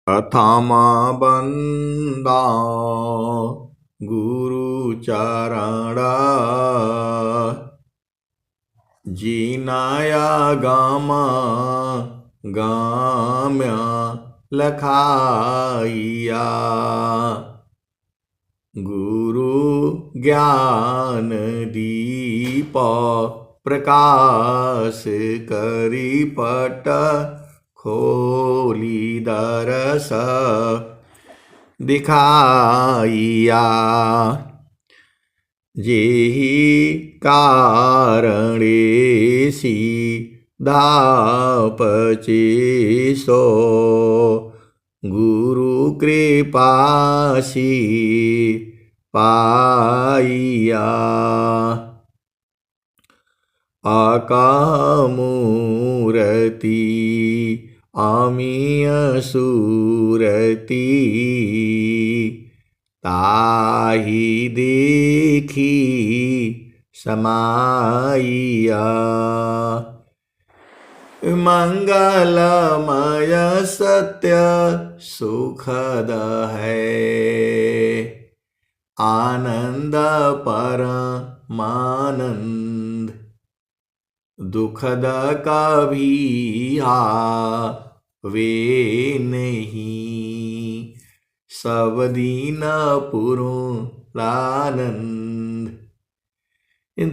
अथामा बंदा गुरु चरणा जीनाया गामा गाम्या लखाइया गुरु ज्ञान दीप प्रकाश करी पट खोली दरस दिखाइया जेहि कारणे दापचे सो गुरु कृपासी पाइया आकामूरति आमीय सूरति ताहि देखी समाइया मंगलमय सत्य सुखद है आनंद परमानंद दुखद कभी वे नहीं सब दीन पुरुषानंद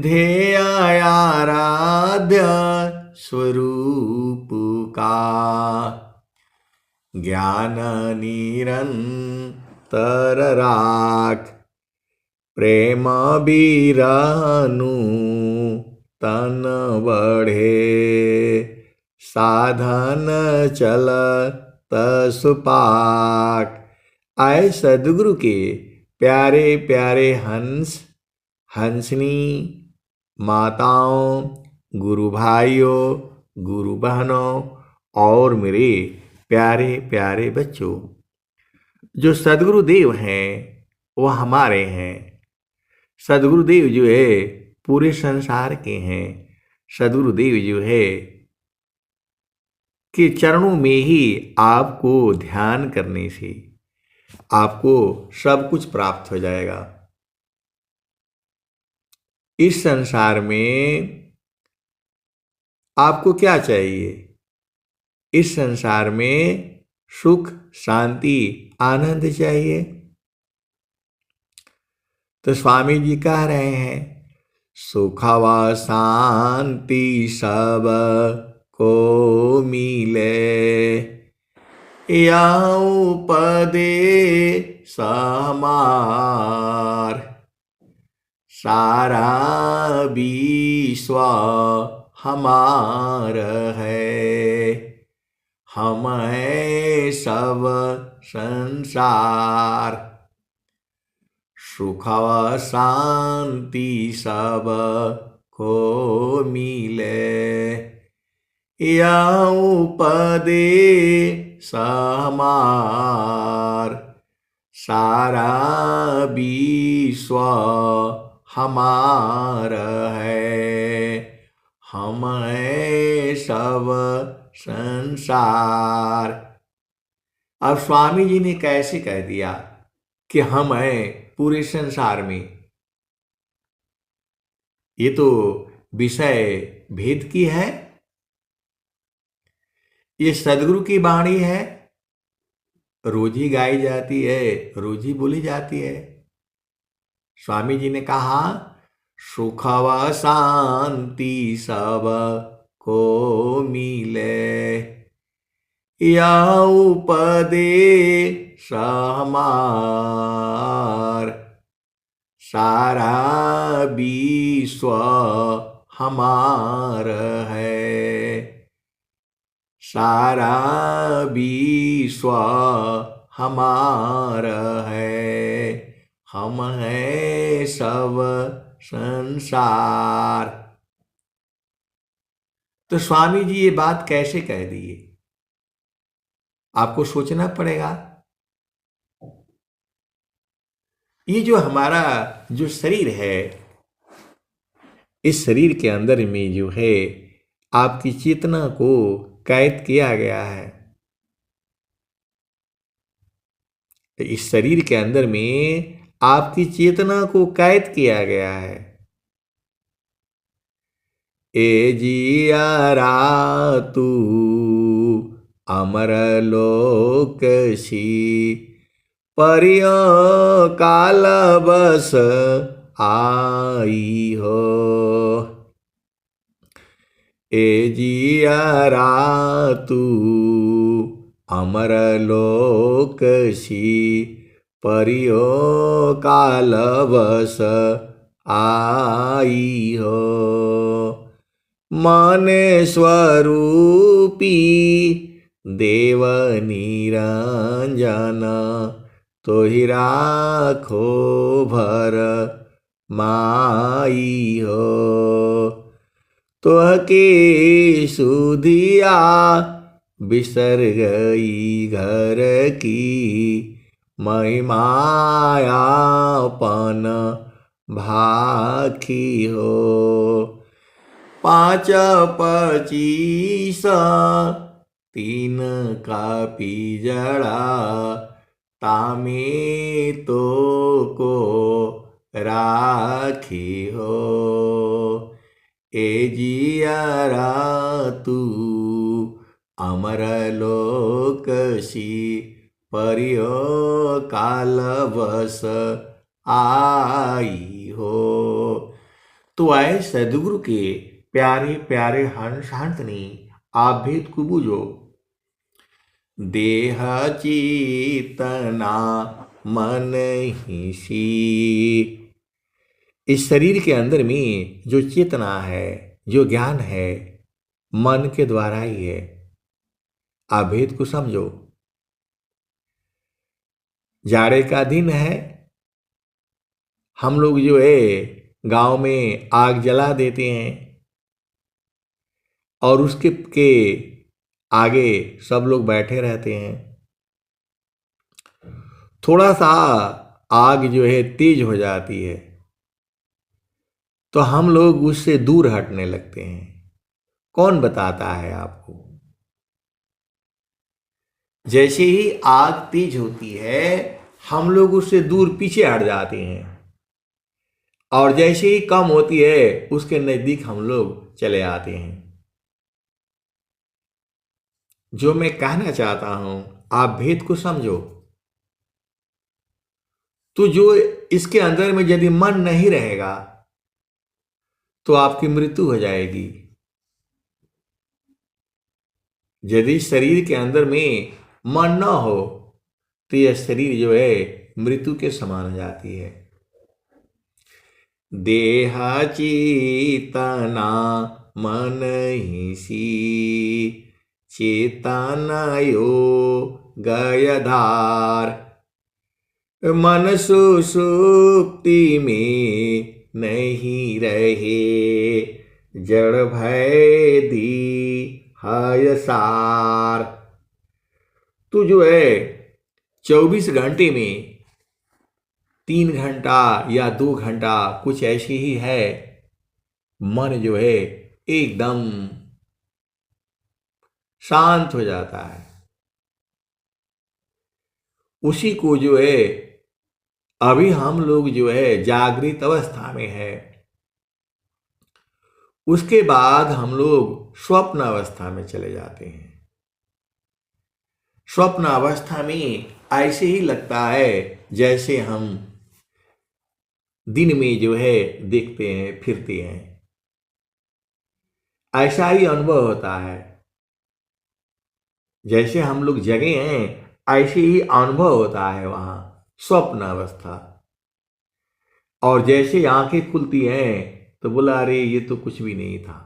ध्येय आराध्य स्वरूप का ज्ञान निरंतर राख प्रेम बीरानु तन बढ़े साधन चलत सुपाक। आए सदगुरु के प्यारे प्यारे हंस हंसनी माताओं गुरु भाइयों गुरु बहनों और मेरे प्यारे प्यारे बच्चों, जो सदगुरुदेव हैं वह हमारे हैं। सदगुरुदेव जो है पूरे संसार के हैं। सदगुरुदेव जो है कि चरणों में ही आपको ध्यान करने से आपको सब कुछ प्राप्त हो जाएगा। इस संसार में आपको क्या चाहिए? इस संसार में सुख शांति आनंद चाहिए। तो स्वामी जी कह रहे हैं सुख व शांति सब को मिले उपदे समार सारा विश्व हमार है हम है सब संसार सुख व शांति सब को मिले उपदे समार सारा विश्व हमार है हम है सब संसार। अब स्वामी जी ने कैसे कह दिया कि हम हैं पूरे संसार में? ये तो विषय भेद की है। ये सदगुरु की वाणी है, रोज ही गाई जाती है, रोज ही बोली जाती है। स्वामी जी ने कहा सुख व शांति सब को मिले उपदे समार सारा विश्व हमार है सारा विश्व हमार है हम हैं सब संसार। तो स्वामी जी ये बात कैसे कह दिए? आपको सोचना पड़ेगा। ये जो हमारा जो शरीर है, इस शरीर के अंदर में जो है आपकी चेतना को कैद किया गया है। इस शरीर के अंदर में आपकी चेतना को कैद किया गया है। ए जियारा तू अमर लोकसी, परियों काल बस आई हो। ए जियारा तू अमर लोकसी, परियों काल बस आई हो। मन स्वरूपी देव निरंजन, तो ही राखो भर माई हो। तोह के सुधिया बिसर गई घर की, महिमायापन भाखी हो। 5 25 3 का पिजड़ा, तामे तो को राखी हो। ए जियारा तू अमर लोकसी, परियों काल बस आई हो। तो आए सदगुरु के प्यारे प्यारे हंस हंसनी, आप भेद को बूझो। देह चेतना मन ही सी, इस शरीर के अंदर में जो चेतना है, जो ज्ञान है, मन के द्वारा ही है। आप भेद को समझो। जाड़े का दिन है, हम लोग जो है गांव में आग जला देते हैं और उसके आगे सब लोग बैठे रहते हैं। थोड़ा सा आग जो है तेज हो जाती है तो हम लोग उससे दूर हटने लगते हैं। कौन बताता है आपको? जैसे ही आग तेज होती है हम लोग उससे दूर पीछे हट जाते हैं और जैसे ही कम होती है उसके नजदीक हम लोग चले आते हैं। जो मैं कहना चाहता हूं, आप भेद को समझो। तो जो इसके अंदर में यदि मन नहीं रहेगा तो आपकी मृत्यु हो जाएगी। यदि शरीर के अंदर में मन न हो तो यह शरीर जो है मृत्यु के समान हो जाती है। देह चेतना मन ही सी, चेतनायो गयधार, मन सुषुप्ति में नहीं रहे, जड़ भय दी हय सार। तो जो है 24 घंटे में 3 घंटा या 2 घंटा कुछ ऐसी ही है, मन जो है एकदम शांत हो जाता है। उसी को जो है अभी हम लोग जो है जागृत अवस्था में है, उसके बाद हम लोग स्वप्न अवस्था में चले जाते हैं। स्वप्न अवस्था में ऐसे ही लगता है जैसे हम दिन में जो है देखते हैं फिरते हैं, ऐसा ही अनुभव होता है। जैसे हम लोग जगे हैं ऐसे ही अनुभव होता है वहां स्वप्न अवस्था। और जैसे आंखें खुलती हैं तो बोला अरे ये तो कुछ भी नहीं था।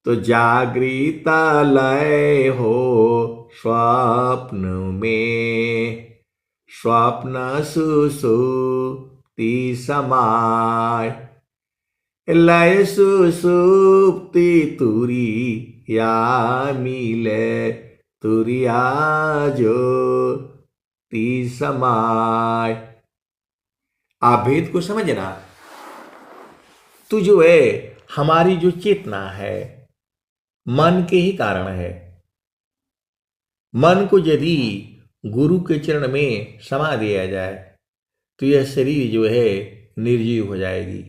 तो जागृता लय हो स्वप्न में, स्वप्न सुसुप्ति समाय, लय सुसुप्ति तुरी या मिले, तुरिया जो ती समाय। आप भेद को समझना। तो जो है हमारी जो चेतना है मन के ही कारण है। मन को यदि गुरु के चरण में समा दिया जाए तो यह शरीर जो है निर्जीव हो जाएगी।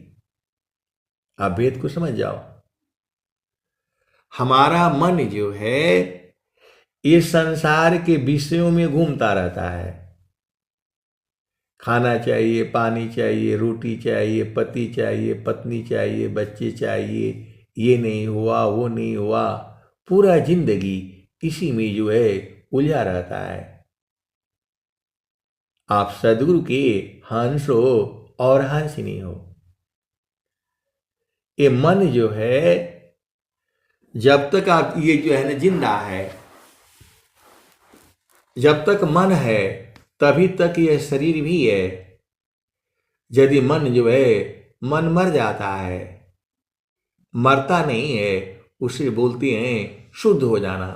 आप भेद को समझ जाओ। हमारा मन जो है ये संसार के विषयों में घूमता रहता है। खाना चाहिए, पानी चाहिए, रोटी चाहिए, पति चाहिए, पत्नी चाहिए, बच्चे चाहिए, ये नहीं हुआ, वो नहीं हुआ, पूरा जिंदगी इसी में जो है उलझा रहता है। आप सदगुरु के हंस हो और हंसिनी हो। ये मन जो है जब तक आप ये जो है ना जिंदा है, जब तक मन है तभी तक यह शरीर भी है। यदि मन जो है मन मर जाता है, मरता नहीं है, उसे बोलते हैं शुद्ध हो जाना।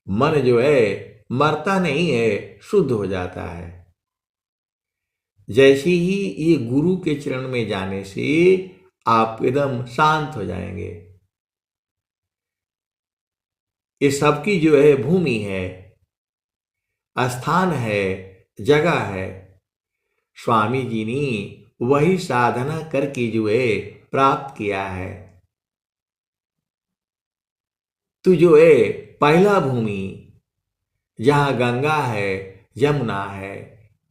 मन जो है मरता नहीं है, शुद्ध हो जाता है। जैसे ही ये गुरु के चरण में जाने से आप एकदम शांत हो जाएंगे। ये सबकी जो है भूमि है, स्थान है, जगह है। स्वामी जी ने वही साधना करके जो है प्राप्त किया है। तो जो है पहला भूमि जहां गंगा है, यमुना है,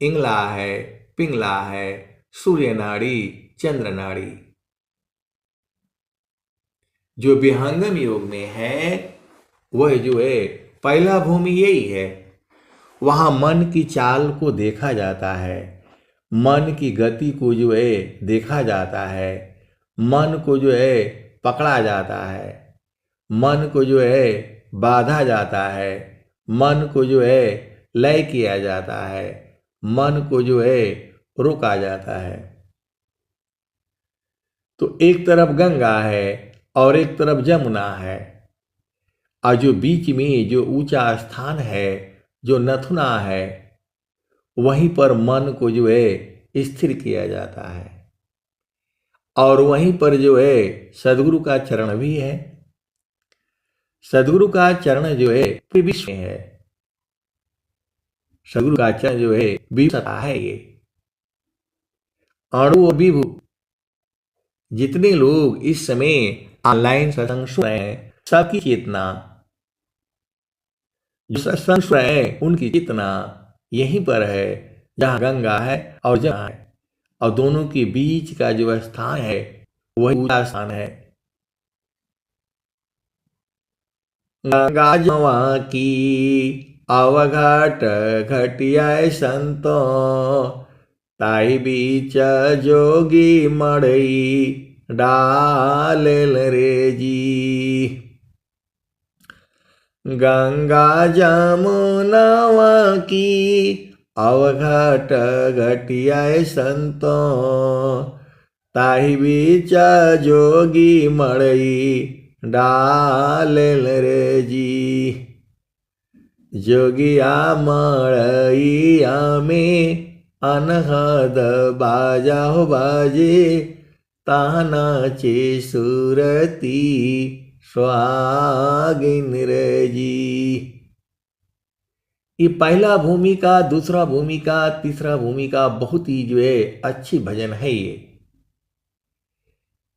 इंगला है, पिंगला है, सूर्य नाड़ी, चंद्र नाड़ी, जो विहंगम योग में है वह जो है पहला भूमि यही है। वहां मन की चाल को देखा जाता है, मन की गति को जो है देखा जाता है, मन को जो है पकड़ा जाता है, मन को जो है बांधा जाता है, मन को जो है लय किया जाता है, मन को जो है रोका जाता है। तो एक तरफ गंगा है और एक तरफ जमुना है, और जो बीच में जो ऊंचा स्थान है, जो नथुना है, वहीं पर मन को जो है स्थिर किया जाता है। और वहीं पर जो है सदगुरु का चरण भी है। सदगुरु का चरण जो है पूरे विश्व में है। सदगुरु का चरण जो है विश्व है। ये अणु और विभु जितने लोग इस समय ऑनलाइन सत्संग सुन रहे हैं, सबकी चेतना, जो सत्संग सुन रहे हैं उनकी चेतना यहीं पर है जहां गंगा है और जमुना है, और दोनों के बीच का जो स्थान है वही ऊंचा स्थान है। गंगा जमुना की अवघट घटिया संतो, ताई बीच जोगी मड़ई डालेल रे जी। गंगा जमुनवा की अवघट घटिया संतो, ताही बीच जोगी मड़ई डालेल रे जी। जोगिया मड़ैया में अनहद बाजा हो बाजे, ताना चे सुरती स्वागिन रे जी। ये पहला भूमिका, दूसरा भूमिका, तीसरा भूमिका बहुत ही जो है अच्छी भजन है।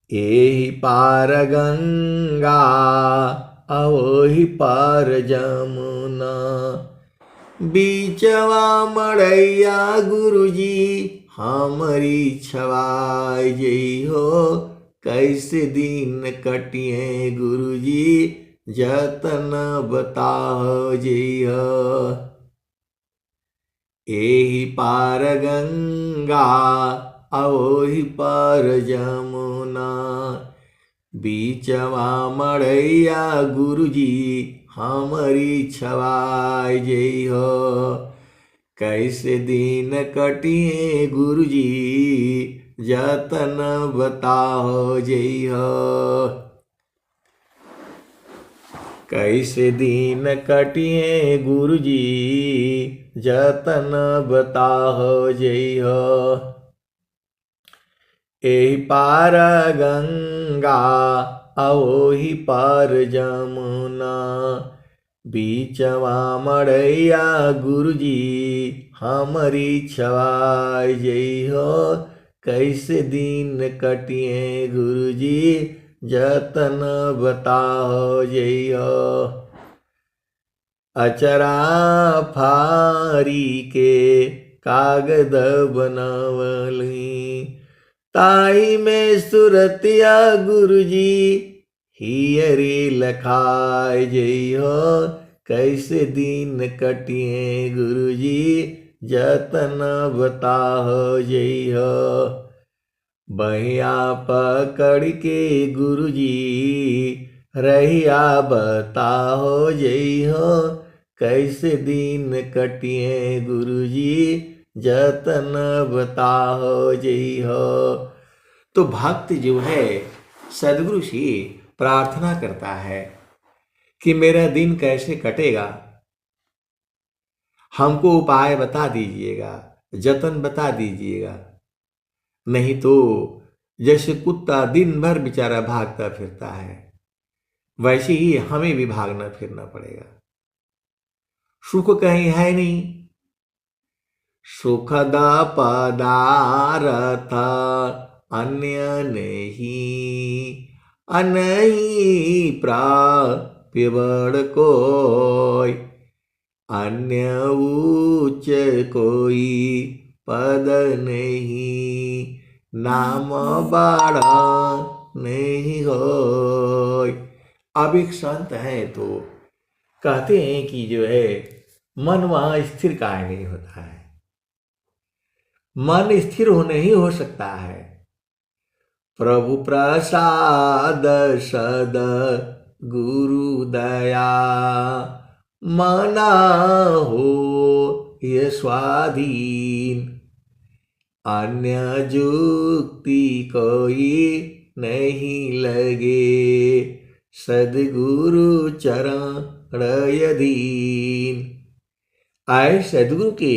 ये पार गंगा अवोहि पार जमुना, बीचवा मड़ैया गुरुजी हमारी छवाई जई हो। कैसे दिन कटिए गुरुजी जतन बताओ जई हो। एहि पार गंगा अवोहि पार जमुना, बीचवा मड़ैया गुरुजी हमारी छवाई जई हो। कैसे दिन कटिए गुरुजी जतन बताओ जई हो। कैसे दिन कटिए गुरुजी जतन बताओ जई हो। एहि पार गंगा अवोहि पार जमुना, बीचवा मड़ैया गुरुजी हमारी छवाई जई हो, कैसे दिन कटिए गुरुजी जतन बताओ जई हो। अचरा फारी के कागद बनवली, ताई में सुरतिया गुरुजी हियरी लखाय जई हो, कैसे दिन कटिए गुरुजी जतन बताहो जई हो। बहिया पकड़ के गुरुजी रहिया बताहो जई हो, कैसे दिन कटिए गुरुजी जतन बताहो जई हो। तो भक्त जो है सदगुरु से प्रार्थना करता है कि मेरा दिन कैसे कटेगा, हमको उपाय बता दीजिएगा, जतन बता दीजिएगा। नहीं तो जैसे कुत्ता दिन भर बेचारा भागता फिरता है, वैसे ही हमें भी भागना फिरना पड़ेगा। सुख कहीं है नहीं, सुखद पदार्थ अन्य नहीं, अनही प्राप्य बड़ कोई, अन्य उच्च कोई पद नहीं, नाम बड़ा नहीं होय। अब एक संत है तो कहते हैं कि जो है मन वहां स्थिर काहे नहीं होता है। मन स्थिर हो नहीं हो सकता है। प्रभु प्रसाद सद गुरु दया, मना हो ये स्वाधीन, अन्य जुक्ति कोई नहीं लगे, सदगुरु चरण यदीन। आए सदगुरु के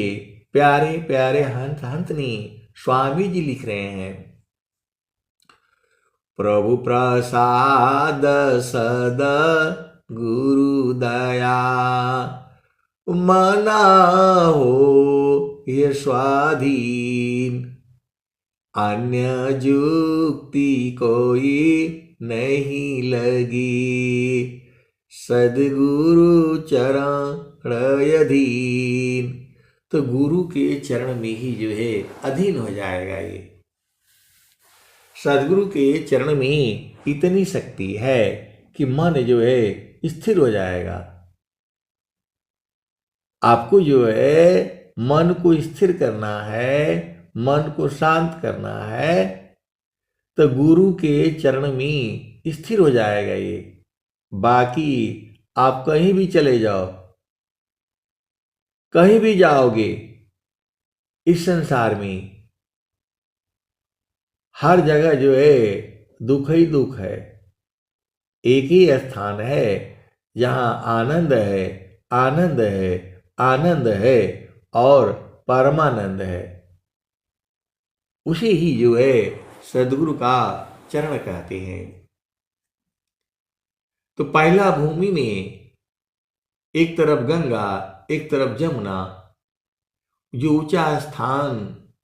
प्यारे प्यारे हंत हंतनी स्वामी जी लिख रहे हैं, प्रभु प्रसाद सद गुरु दया, मना हो ये स्वाधीन, अन्य जुक्ति कोई नहीं लगी, सदगुरु चरण अधीन। तो गुरु के चरण में ही जो है अधीन हो जाएगा। ये सदगुरु के चरण में इतनी शक्ति है कि मन जो है स्थिर हो जाएगा। आपको जो है मन को स्थिर करना है, मन को शांत करना है, तो गुरु के चरण में स्थिर हो जाएगा ये। बाकी आप कहीं भी चले जाओ, कहीं भी जाओगे इस संसार में, हर जगह जो है दुख ही दुख है। एक ही स्थान है जहां आनंद है, आनंद है, आनंद है और परमानंद है। उसे ही जो है सदगुरु का चरण कहते हैं। तो पहला भूमि में एक तरफ गंगा, एक तरफ जमुना, जो ऊंचा स्थान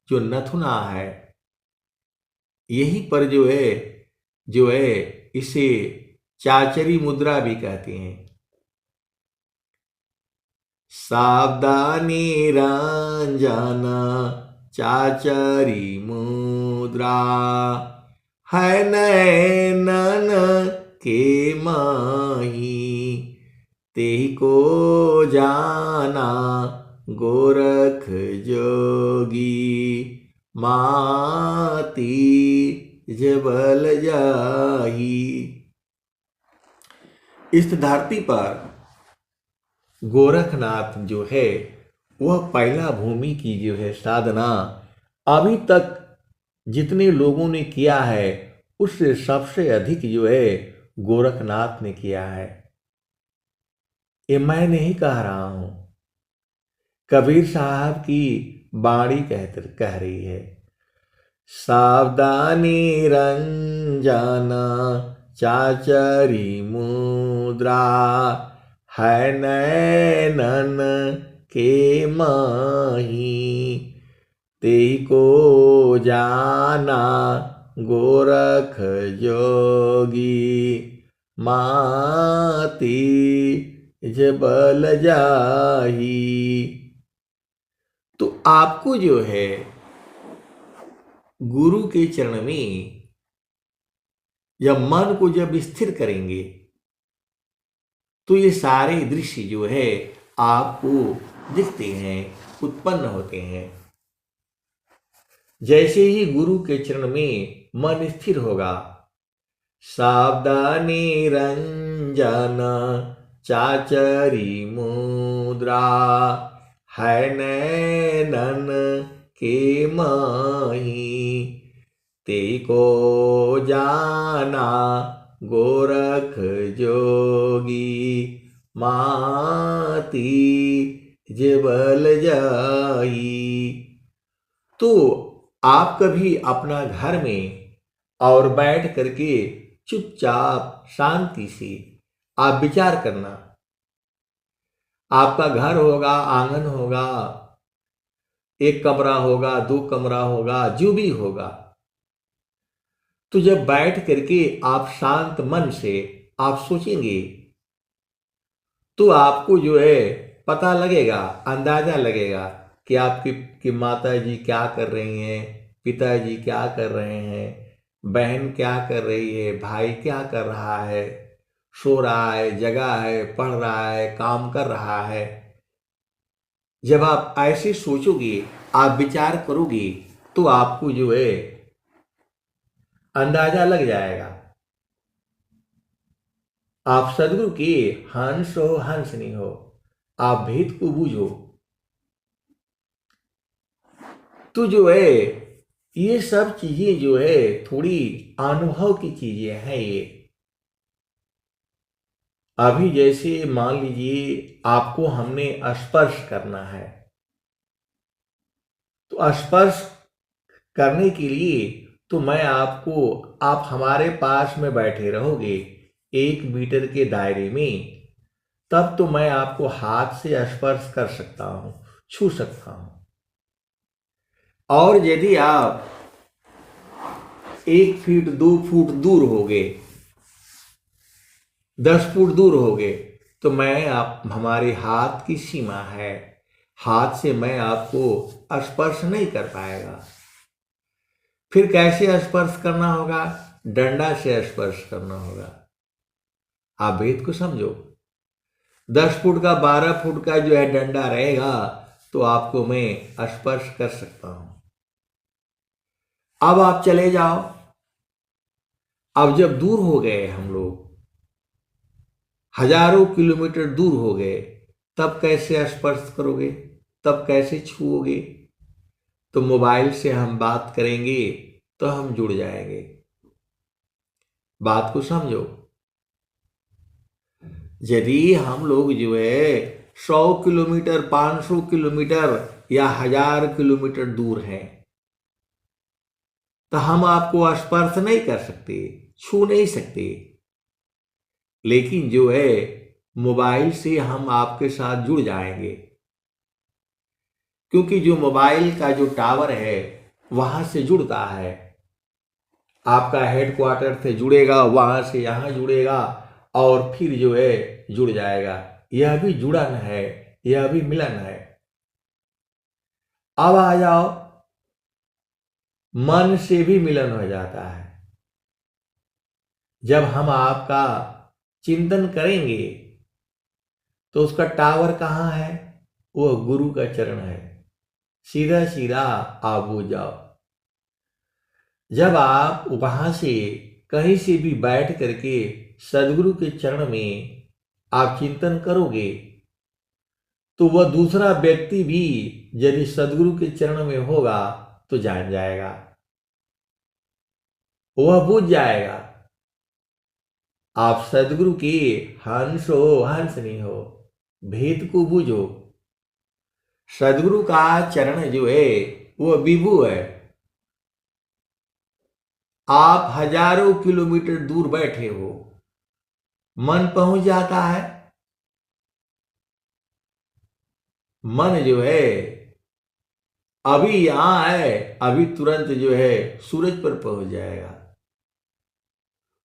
जो नथुना है, यहीं पर जो है इसे चाचरी मुद्रा भी कहते हैं। सावधानी रंजना चाचरी मुद्रा, है नैनन के माही, तेहि को जाना गोरख जोगी, माती जबल जाही। इस धरती पर गोरखनाथ जो है वह पहला भूमि की जो है साधना अभी तक जितने लोगों ने किया है उससे सबसे अधिक जो है गोरखनाथ ने किया है। ये मैं नहीं कह रहा हूं, कबीर साहब की बाणी कह रही है। सावधानी रंजना चाचरी मुद्रा, है नैनन के माही, तेई को जाना गोरख जोगी, माती जबल जाही। तो आपको जो है गुरु के चरण में जब मन को जब स्थिर करेंगे तो ये सारे दृश्य जो है आपको दिखते हैं, उत्पन्न होते हैं। जैसे ही गुरु के चरण में मन स्थिर होगा, सावधानी रंजन चाचरी मुद्रा, है नैनन के माही, तेई को जाना गोरख जोगी, माती जबल जाई। तो आप कभी अपना घर में और बैठ करके चुपचाप शांति से आप विचार करना। आपका घर होगा, आंगन होगा, एक कमरा होगा, दो कमरा होगा, जो भी होगा, तो जब बैठ करके आप शांत मन से आप सोचेंगे तो आपको जो है पता लगेगा, अंदाजा लगेगा कि आपकी माता जी क्या कर रही हैं, पिताजी क्या कर रहे हैं, बहन क्या कर रही है, भाई क्या कर रहा है, सो रहा है, जगा है, पढ़ रहा है, काम कर रहा है। जब आप ऐसे सोचोगे, आप विचार करोगे, तो आपको जो है अंदाजा लग जाएगा। आप सदगुरु के हंस हो, हंस नहीं हो, आप भेद को बूझो। तो जो है ये सब चीजें जो है थोड़ी अनुभव की चीजें हैं। ये अभी जैसे मान लीजिए आपको हमने स्पर्श करना है, तो स्पर्श करने के लिए तो मैं आपको, आप हमारे पास में बैठे रहोगे 1 मीटर के दायरे में, तब तो मैं आपको हाथ से स्पर्श कर सकता हूं, छू सकता हूं। और यदि आप 1 फीट 2 फुट दूर हो गए, 10 फुट दूर हो गए, तो मैं आप, हमारे हाथ की सीमा है, हाथ से मैं आपको स्पर्श नहीं कर पाएगा। फिर कैसे स्पर्श करना होगा? डंडा से स्पर्श करना होगा। आप भेद को समझो। 10 फुट का 12 फुट का जो है डंडा रहेगा तो आपको मैं स्पर्श कर सकता हूं। अब आप चले जाओ। अब जब दूर हो गए हम लोग, हजारों किलोमीटर दूर हो गए, तब कैसे स्पर्श करोगे? तब कैसे छुओगे? तो मोबाइल से हम बात करेंगे तो हम जुड़ जाएंगे। बात को समझो। यदि हम लोग जो है 100 किलोमीटर, 500 किलोमीटर या 1000 किलोमीटर दूर हैं, तो हम आपको स्पर्श नहीं कर सकते, छू नहीं सकते। लेकिन जो है मोबाइल से हम आपके साथ जुड़ जाएंगे, क्योंकि जो मोबाइल का जो टावर है वहां से जुड़ता है। आपका हेडक्वार्टर से जुड़ेगा, वहां से यहां जुड़ेगा और फिर जो है जुड़ जाएगा। यह भी जुड़न है, यह भी मिलन है। अब आ जाओ, मन से भी मिलन हो जाता है। जब हम आपका चिंतन करेंगे तो उसका टावर कहाँ है? वह गुरु का चरण है। सीधा सीधा आप वो जाओ। जब आप वहां से कहीं से भी बैठ करके सदगुरु के चरण में आप चिंतन करोगे तो वह दूसरा व्यक्ति भी यदि सदगुरु के चरण में होगा तो जान जाएगा, वह बुझ जाएगा। आप सदगुरु के हंस हो, हंस नहीं हो, भेद को बूझो। सदगुरु का चरण जो है वह विभु है। आप हजारों किलोमीटर दूर बैठे हो, मन पहुंच जाता है। मन जो है अभी यहां है, अभी तुरंत जो है सूरज पर पहुंच जाएगा।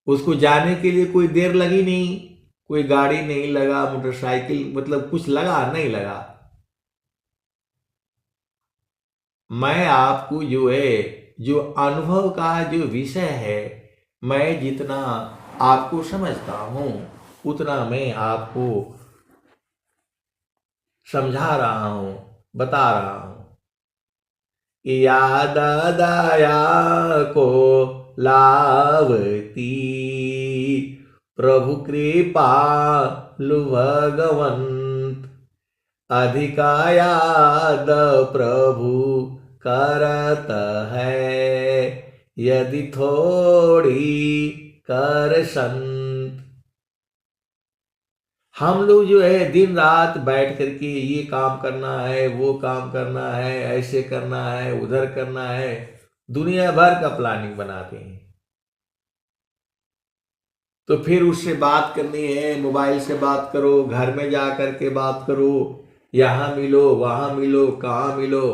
उसको जाने के लिए कोई देर लगी नहीं, कोई गाड़ी नहीं लगा, मोटरसाइकिल मतलब कुछ लगा नहीं लगा। मैं आपको जो है जो अनुभव का जो विषय है, मैं जितना आपको समझता हूं उतना मैं आपको समझा रहा हूं, बता रहा हूं। याद दया को लावती, प्रभु कृपा भगवंत, अधिका याद प्रभु करत है, यदि थोड़ी कर संत। हम लोग जो है दिन रात बैठ करके ये काम करना है, वो काम करना है, ऐसे करना है, उधर करना है, दुनिया भर का प्लानिंग बनाते हैं। तो फिर उससे बात करनी है, मोबाइल से बात करो, घर में जा करके बात करो, यहां मिलो, वहां मिलो, कहां मिलो,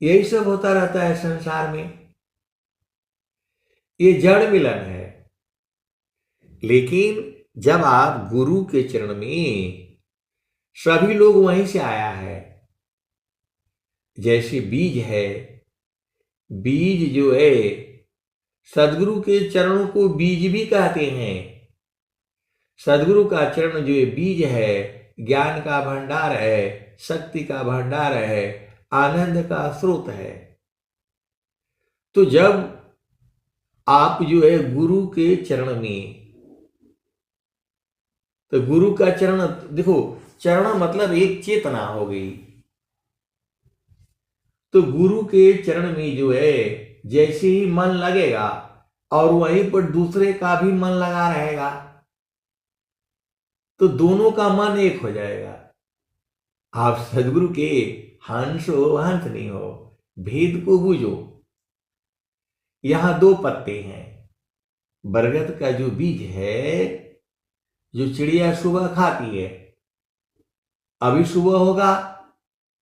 यही सब होता रहता है संसार में। ये जड़ मिलन है। लेकिन जब आप गुरु के चरण में, सभी लोग वहीं से आया है। जैसे बीज है, बीज जो है सदगुरु के चरणों को बीज भी कहते हैं। सदगुरु का चरण जो बीज है, ज्ञान का भंडार है, शक्ति का भंडार है, आनंद का स्रोत है। तो जब आप जो है गुरु के चरण में, तो गुरु का चरण देखो, चरण मतलब एक चेतना हो गई। तो गुरु के चरण में जो है जैसे ही मन लगेगा और वहीं पर दूसरे का भी मन लगा रहेगा, तो दोनों का मन एक हो जाएगा। आप सदगुरु के हंस हो, हंस नहीं हो, भेद को बूझो। यहां दो पत्ते हैं। बरगद का जो बीज है, जो चिड़िया सुबह खाती है, अभी सुबह होगा,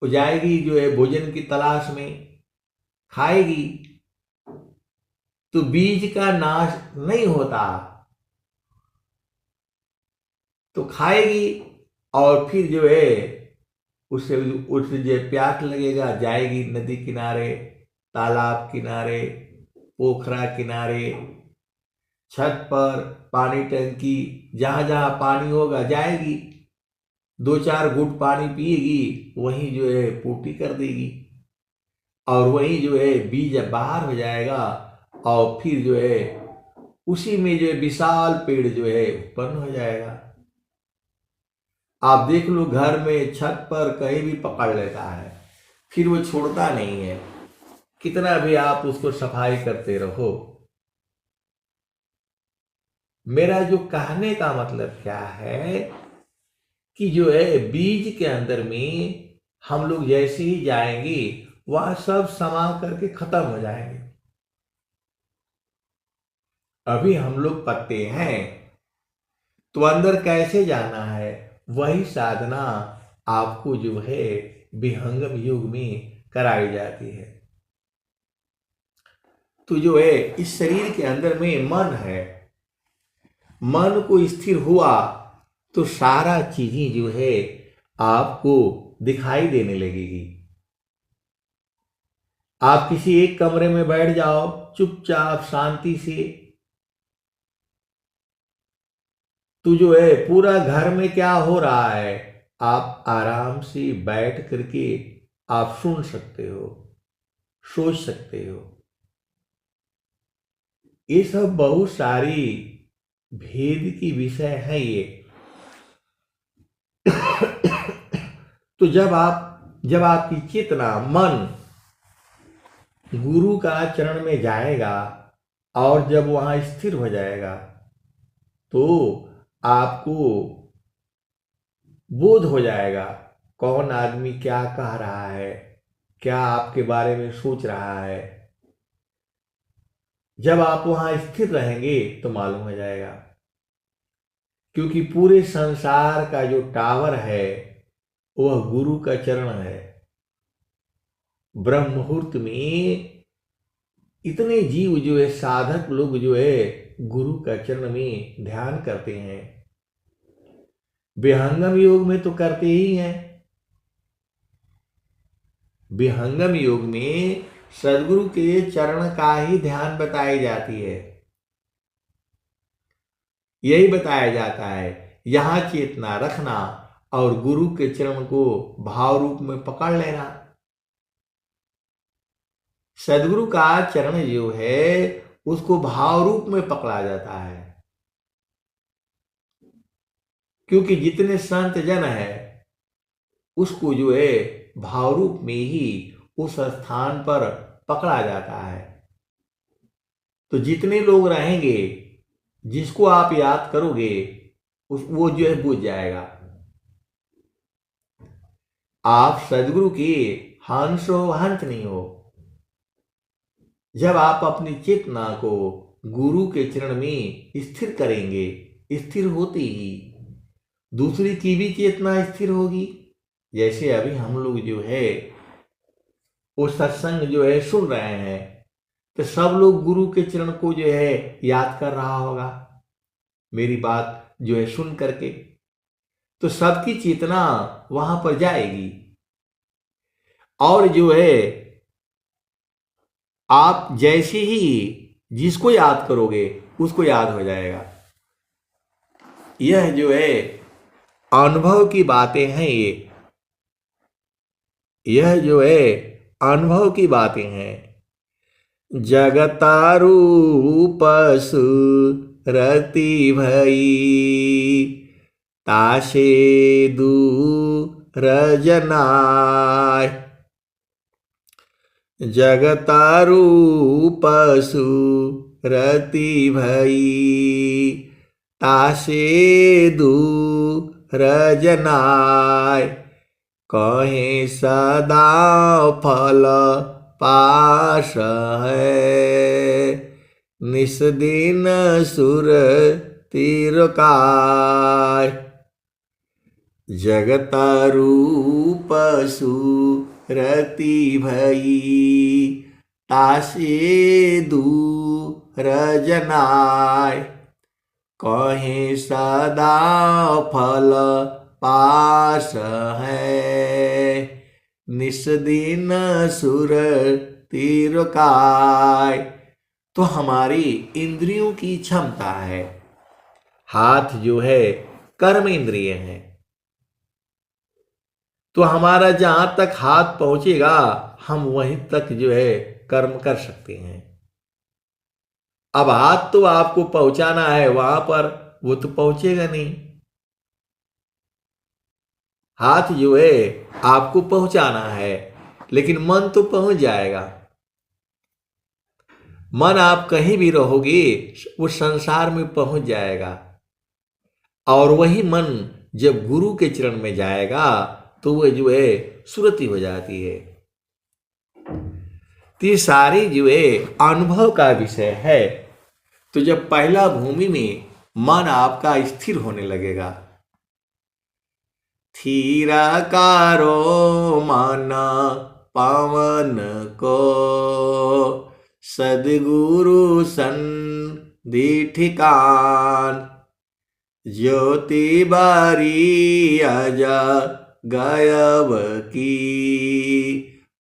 वो जाएगी जो है भोजन की तलाश में, खाएगी, तो बीज का नाश नहीं होता, तो खाएगी और फिर जो है उससे जो प्यास लगेगा, जाएगी नदी किनारे, तालाब किनारे, पोखरा किनारे, छत पर, पानी टंकी, जहां जहां पानी होगा जाएगी, दो चार घूंट पानी पिएगी, वहीं जो है पूर्ति कर देगी और वहीं जो है बीज बाहर हो जाएगा और फिर जो है उसी में जो है विशाल पेड़ जो है उत्पन्न हो जाएगा। आप देख लो, घर में छत पर कहीं भी पकड़ लेता है, फिर वो छोड़ता नहीं है, कितना भी आप उसको सफाई करते रहो। मेरा जो कहने का मतलब क्या है कि जो है बीज के अंदर में हम लोग जैसे ही जाएंगे, वह सब समा करके खत्म हो जाएंगे। अभी हम लोग पत्ते हैं, तो अंदर कैसे जाना है, वही साधना आपको जो है विहंगम युग में कराई जाती है। तो जो है इस शरीर के अंदर में मन है, मन को स्थिर हुआ तो सारा चीजें जो है आपको दिखाई देने लगेगी। आप किसी एक कमरे में बैठ जाओ चुपचाप शांति से, तो जो है पूरा घर में क्या हो रहा है आप आराम से बैठ करके आप सुन सकते हो, सोच सकते हो। ये सब बहुत सारी भेद की विषय है ये। तो जब आपकी चेतना, मन गुरु का चरण में जाएगा और जब वहां स्थिर हो जाएगा, तो आपको बोध हो जाएगा कौन आदमी क्या कह रहा है, क्या आपके बारे में सोच रहा है। जब आप वहां स्थिर रहेंगे तो मालूम हो जाएगा, क्योंकि पूरे संसार का जो टावर है वह गुरु का चरण है। ब्रह्म मुहूर्त में इतने जीव जो है, साधक लोग जो है, गुरु का चरण में ध्यान करते हैं। विहंगम योग में तो करते ही हैं। विहंगम योग में सदगुरु के चरण का ही ध्यान बताई जाती है। यही बताया जाता है, यहां चेतना रखना और गुरु के चरण को भाव रूप में पकड़ लेना। सदगुरु का चरण जो है उसको भाव रूप में पकड़ा जाता है, क्योंकि जितने संत जन है उसको जो है भाव रूप में ही उस स्थान पर पकड़ा जाता है। तो जितने लोग रहेंगे, जिसको आप याद करोगे वो जो है बुझ जाएगा। आप सदगुरु के हंस हो, हंस नहीं हो। जब आप अपनी चेतना को गुरु के चरण में स्थिर करेंगे, स्थिर होते ही दूसरी की भी चेतना स्थिर होगी। जैसे अभी हम लोग जो है वो सत्संग जो है सुन रहे हैं, तो सब लोग गुरु के चरण को जो है याद कर रहा होगा मेरी बात जो है सुन करके, तो सबकी चेतना वहां पर जाएगी और जो है आप जैसे ही जिसको याद करोगे उसको याद हो जाएगा। यह जो है अनुभव की बातें हैं। यह जो है अनुभव की बातें हैं। जगतारूप सुरति भई ताशे दूर जनाय। जगतारूप सुरति भई ताशे दूर जनाय। कहे सदा फल पास है निस दिन सुर तिरकाय। जगत रूप सुरति भई तासे दूर जनाय। कहे सदा फल पास है निस दिन सुर तिरकाय। तो हमारी इंद्रियों की क्षमता है। हाथ जो है कर्म इंद्रिय है, तो हमारा जहां तक हाथ पहुंचेगा हम वहीं तक जो है कर्म कर सकते हैं। अब हाथ तो आपको पहुंचाना है वहां पर, वो तो पहुंचेगा नहीं। हाथ जो है आपको पहुंचाना है, लेकिन मन तो पहुंच जाएगा। मन आप कहीं भी रहोगे वो संसार में पहुंच जाएगा, और वही मन जब गुरु के चरण में जाएगा तो वह जो है सुरति हो जाती है। तो ये सारी जो है अनुभव का विषय है। तो जब पहला भूमि में मन आपका स्थिर होने लगेगा, थीराकारो मन पवन को सदगुरु सन्धि ठिकान। ज्योति बारी अज गायब की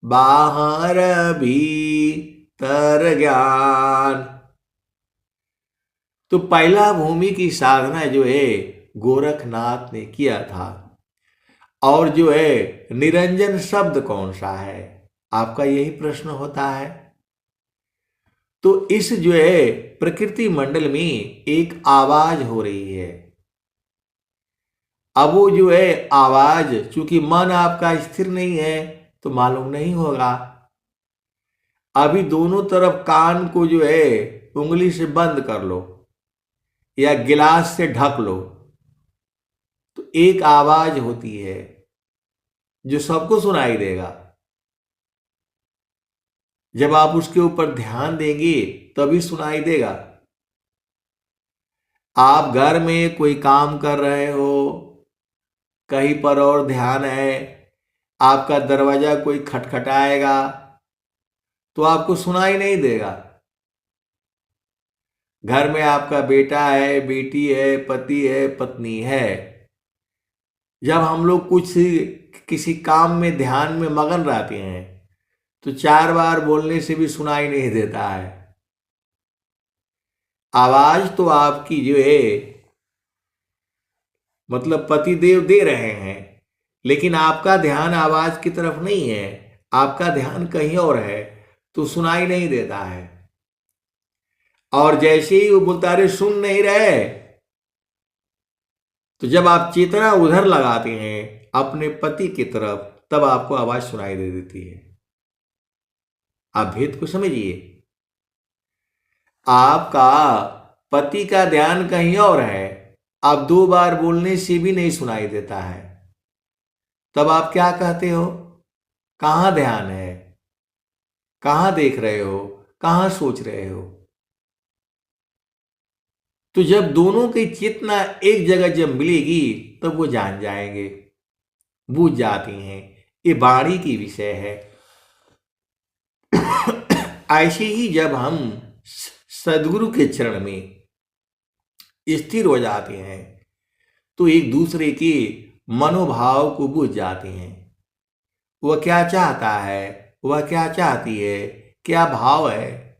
बाहर भीतर ज्ञान। तो पहला भूमि की साधना जो है गोरखनाथ ने किया था। और जो है निरंजन शब्द कौन सा है, आपका यही प्रश्न होता है। तो इस जो है प्रकृति मंडल में एक आवाज हो रही है। अब वो जो है आवाज, चूंकि मन आपका स्थिर नहीं है तो मालूम नहीं होगा। अभी दोनों तरफ कान को जो है उंगली से बंद कर लो या गिलास से ढक लो, तो एक आवाज होती है जो सबको सुनाई देगा। जब आप उसके ऊपर ध्यान देंगे तभी सुनाई देगा। आप घर में कोई काम कर रहे हो कहीं पर और ध्यान है, आपका दरवाजा कोई खटखटाएगा तो आपको सुनाई नहीं देगा। घर में आपका बेटा है, बेटी है, पति है, पत्नी है, जब हम लोग कुछ किसी काम में ध्यान में मगन रहते हैं तो 4 बार बोलने से भी सुनाई नहीं देता है। आवाज तो आपकी जो है मतलब पति देव दे रहे हैं, लेकिन आपका ध्यान आवाज की तरफ नहीं है, आपका ध्यान कहीं और है, तो सुनाई नहीं देता है। और जैसे ही वो बोलता रहे सुन नहीं रहे, तो जब आप चेतना उधर लगाते हैं अपने पति की तरफ, तब आपको आवाज सुनाई दे देती है। आप भेद को समझिए। आपका पति का ध्यान कहीं और है, आप 2 बार बोलने से भी नहीं सुनाई देता है, तब आप क्या कहते हो? कहां ध्यान है, कहां देख रहे हो, कहां सोच रहे हो? तो जब दोनों की चेतना एक जगह जब मिलेगी तब वो जान जाएंगे, बूझ जाती हैं। ये वाणी की विषय है। ऐसे ही जब हम सदगुरु के चरण में स्थिर हो जाते हैं तो एक दूसरे के मनोभाव को बूझ जाते हैं। वह क्या चाहता है, वह क्या चाहती है, क्या भाव है।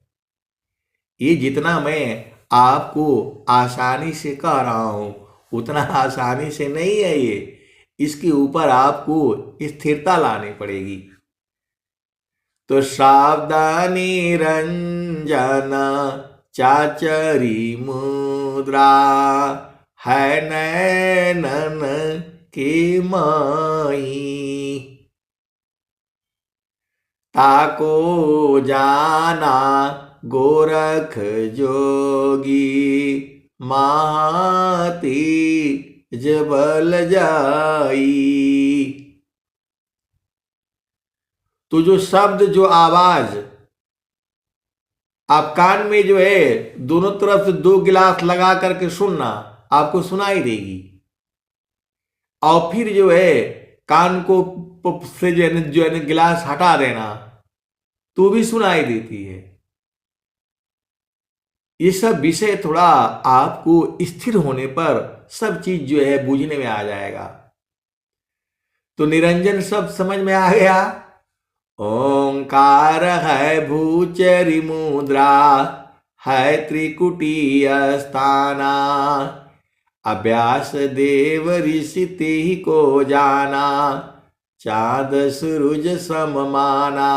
ये जितना मैं आपको आसानी से कह रहा हूं उतना आसानी से नहीं है ये। इसके ऊपर आपको स्थिरता लानी पड़ेगी। तो सावधानी रंजन चाचरी मुद्रा है नैनन के माई, ताको जाना गोरख जोगी महाती जबल जाई। तो जो शब्द, जो आवाज आप कान में जो है दोनों तरफ से 2 गिलास लगा करके सुनना, आपको सुनाई देगी। और फिर जो है कान को से जो है गिलास हटा देना तो भी सुनाई देती है। ये सब विषय थोड़ा आपको स्थिर होने पर सब चीज जो है बूझने में आ जाएगा। तो निरंजन शब्द समझ में आ गया। ओंकार है भूचरी मुद्रा, है त्रिकुटीय स्थाना, अभ्यास देव ऋषि ते ही को जाना, चाँद सूरज सम माना।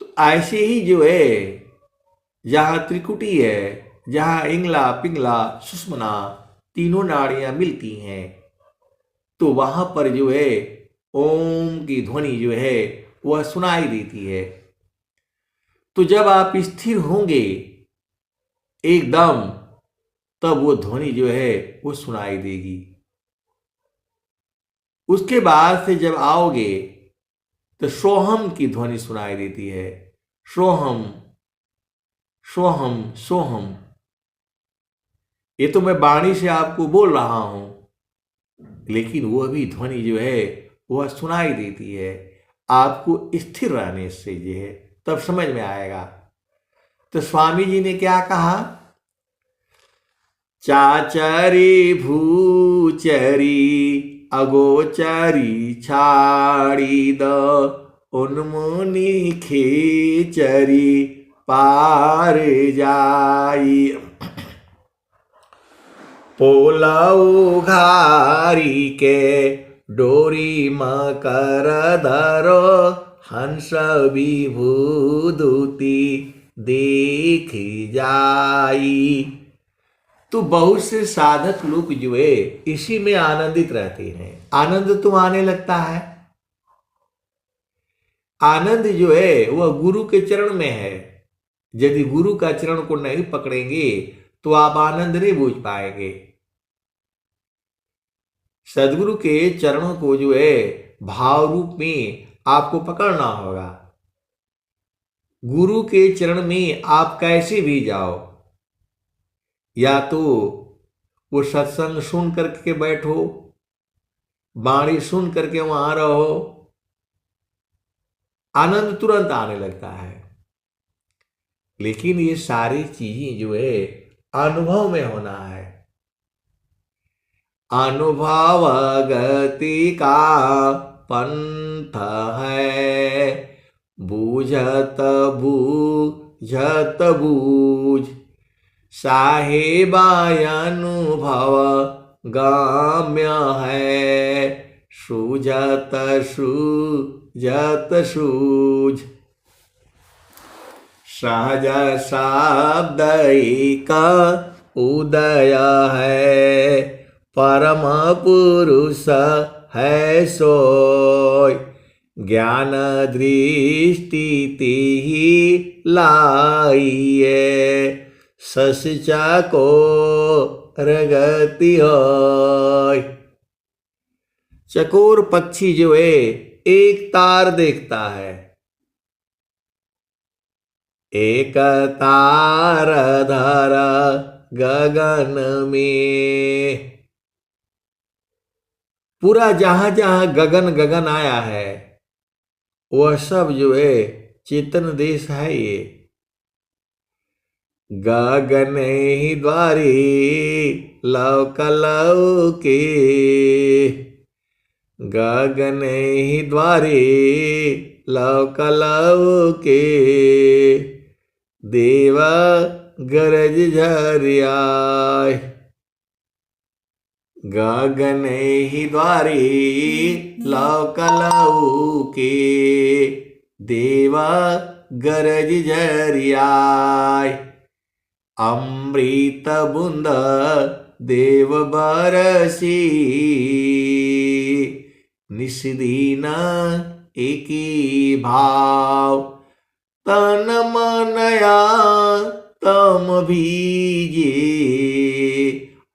तो ऐसे ही जो है जहां त्रिकुटी है, जहां इंगला पिंगला सुषुम्ना तीनों नाड़ियां मिलती हैं, तो वहां पर जो है ओम की ध्वनि जो है वह सुनाई देती है। तो जब आप स्थिर होंगे एकदम, तब वो ध्वनि जो है वो सुनाई देगी। उसके बाद से जब आओगे तो सोहम की ध्वनि सुनाई देती है। सोहम सोहम सोहम। ये तो मैं वाणी से आपको बोल रहा हूं, लेकिन वह भी ध्वनि जो है वह सुनाई देती है। आपको स्थिर रहने से जो है तब समझ में आएगा। तो स्वामी जी ने क्या कहा? चाचरी भूचरी अगोचरी छाड़ी द, उन्मुनि खेचरी पार जाई, पोलऊ घारी के डोरी मकर धरो, हंस विभूदुति देख जाई। तो बहुत से साधक लोग जो है इसी में आनंदित रहते हैं। आनंद तो आने लगता है। आनंद जो है वह गुरु के चरण में है। यदि गुरु का चरण को नहीं पकड़ेंगे तो आप आनंद नहीं बूझ पाएंगे। सदगुरु के चरणों को जो है भाव रूप में आपको पकड़ना होगा। गुरु के चरण में आप कैसे भी जाओ, या तो वो सत्संग सुन करके बैठो, वाणी सुन करके वहां रहो, आनंद तुरंत आने लगता है। लेकिन ये सारी चीजें जो है अनुभव में होना है। अनुभव गति का पंथ है, बूझत बूझत बूझ, साहेबा अनुभव गाम्य है, सूझत सूझत सूझ। सहज शब्द का उदय है, परम पुरुष है सोय, ज्ञान दृष्टि ही लाइए, सचा को रगति होय। चकोर पक्षी जो है एक तार देखता है, एक तार धर गगन में। पूरा जहां जहां गगन गगन आया है वह सब जो है चेतन देश है। ये गगन ही द्वारी लौक लौके, गगन ही द्वारी लौक लौके, देवा गरज झरियाय। गगन ही द्वारी लौक लौके, देवा गरज झरियाय। अमृत बूंद देव बरसी, निस्दीन एकी भाव, तन मनया तम भीजे,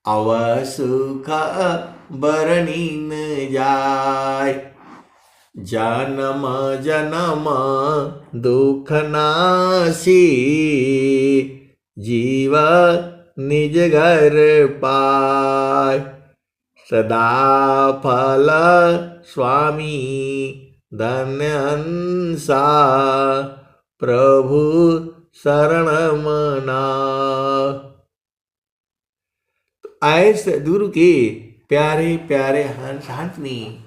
अवसुख बरनीन जाय। जन्म जन्म दुख नासी, जीव निज घर पाय। सदा फल स्वामी धन्य हंसा, प्रभु शरण मना। ऐसे गुरु के प्यारे प्यारे हंस हंसनी,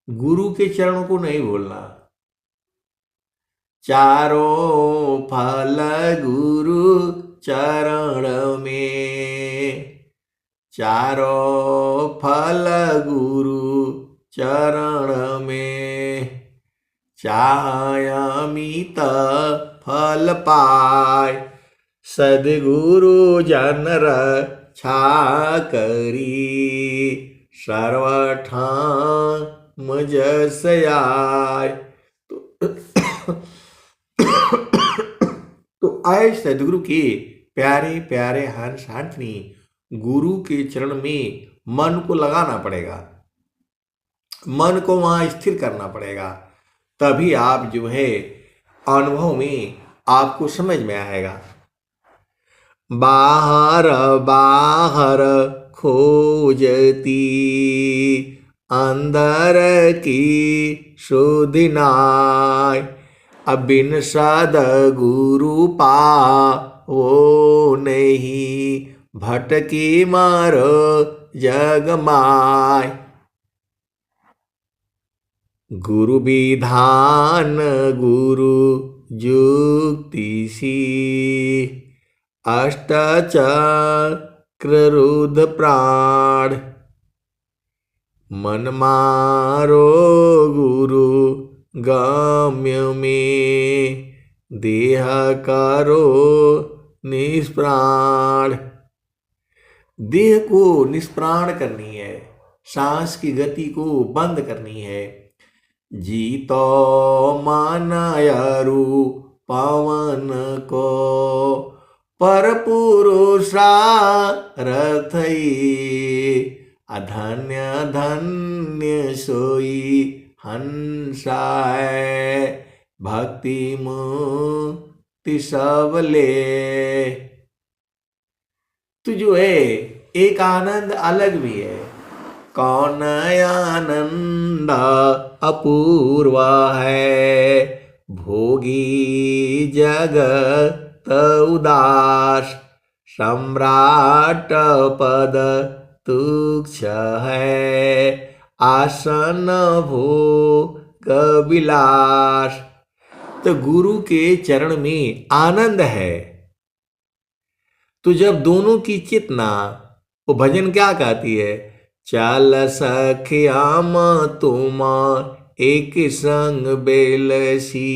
गुरु के चरणों को नहीं भूलना। चारों फल गुरु चरण में, चारों फल गुरु चरण में, चाहे अमित फल पाय। सद्गुरु जन रक्षा करी, सर्वठाम जस आय। तो आए सदगुरु के प्यारे प्यारे हंस हंसनी, गुरु के चरण में मन को लगाना पड़ेगा, मन को वहां स्थिर करना पड़ेगा, तभी आप जो है अनुभव में आपको समझ में आएगा। बाहर बाहर खोजती, अंदर की शोधनाय। अबिन सद्गुरु पावो नहीं, भटकी मारो जग माय। गुरु विधान गुरु जुक्ति सी, अष्टचक्र रुद्र प्राण। मन मारो गुरु गम्य में, देह करो निष्प्राण। देह को निष्प्राण करनी है, सांस की गति को बंद करनी है। जीतो मानयरु पवन को, पर पुरुषा रथई। अधन्य धन्य सोई हंसाय, भक्ति मुक्ति सब ले। तो जो है एक आनंद अलग भी है। कौन आनंद अपूर्व है, भोगी जगत उदास, सम्राट पद तुच्छ है, आसन भोग विलास। तो गुरु के चरण में आनंद है। तो जब दोनों की चेतना, वो भजन क्या कहती है, चल सखियाम तुम एक संग बेलसी,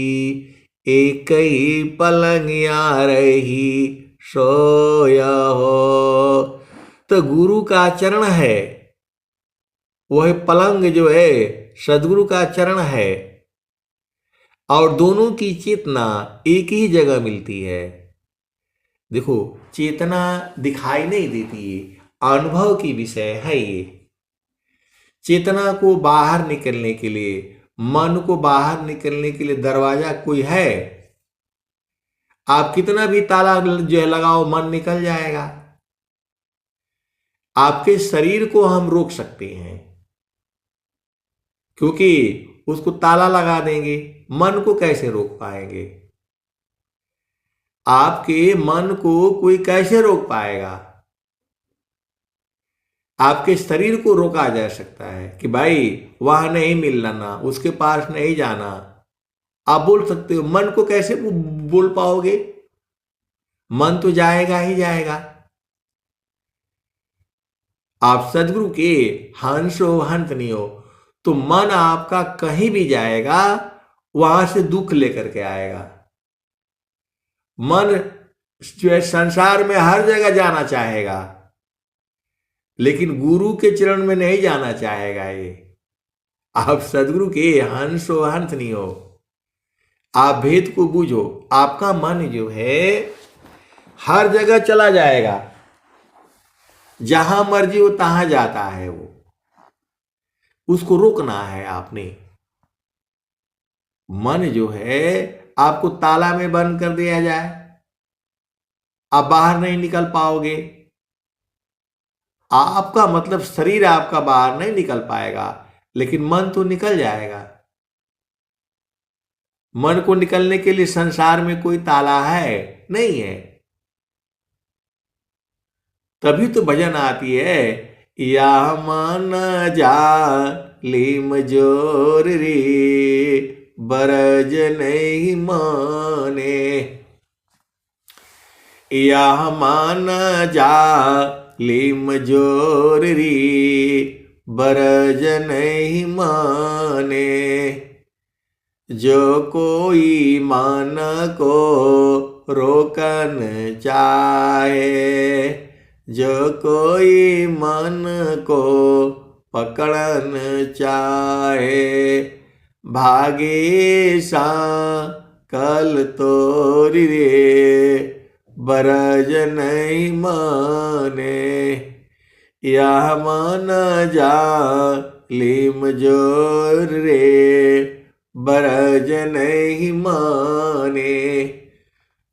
एक ही पलंगिया रही सोय हो। तो गुरु का चरण है, वह पलंग जो है सदगुरु का चरण है, और दोनों की चेतना एक ही जगह मिलती है। देखो, चेतना दिखाई नहीं देती, अनुभव की विषय है ये। चेतना को बाहर निकलने के लिए, मन को बाहर निकलने के लिए दरवाजा कोई है? आप कितना भी ताला जो है लगाओ, मन निकल जाएगा। आपके शरीर को हम रोक सकते हैं, क्योंकि उसको ताला लगा देंगे, मन को कैसे रोक पाएंगे? आपके मन को कोई कैसे रोक पाएगा? आपके शरीर को रोका जा सकता है कि भाई वहां नहीं मिलना, उसके पास नहीं जाना, आप बोल सकते हो। मन को कैसे बोल पाओगे? मन तो जाएगा ही जाएगा। आप सदगुरु के हंस हो, हंस नहीं हो, तो मन आपका कहीं भी जाएगा, वहां से दुख लेकर के आएगा। मन जो है संसार में हर जगह जाना चाहेगा, लेकिन गुरु के चरण में नहीं जाना चाहेगा। ये आप सदगुरु के हंस हो, हंस नहीं हो। आप भेद को बूझो। आपका मन जो है हर जगह चला जाएगा, जहां मर्जी हो तहां जाता है। वो उसको रोकना है आपने। मन जो है आपको ताला में बंद कर दिया जाए, आप बाहर नहीं निकल पाओगे। आपका मतलब शरीर आपका बाहर नहीं निकल पाएगा, लेकिन मन तो निकल जाएगा। मन को निकलने के लिए संसार में कोई ताला है? नहीं है। तभी तो भजन आती है, या मन जा लीम जोर रे, बरज नहीं माने, या मान जा लीम जोर रे, बरज नहीं माने, जो कोई मन को रोकन चाहे, जो कोई मन को पकड़न चाहे, भागे सा कल तोरी रे, बरज नहीं माने, यह मन जा लीम जोर रे, बरज नहीं माने,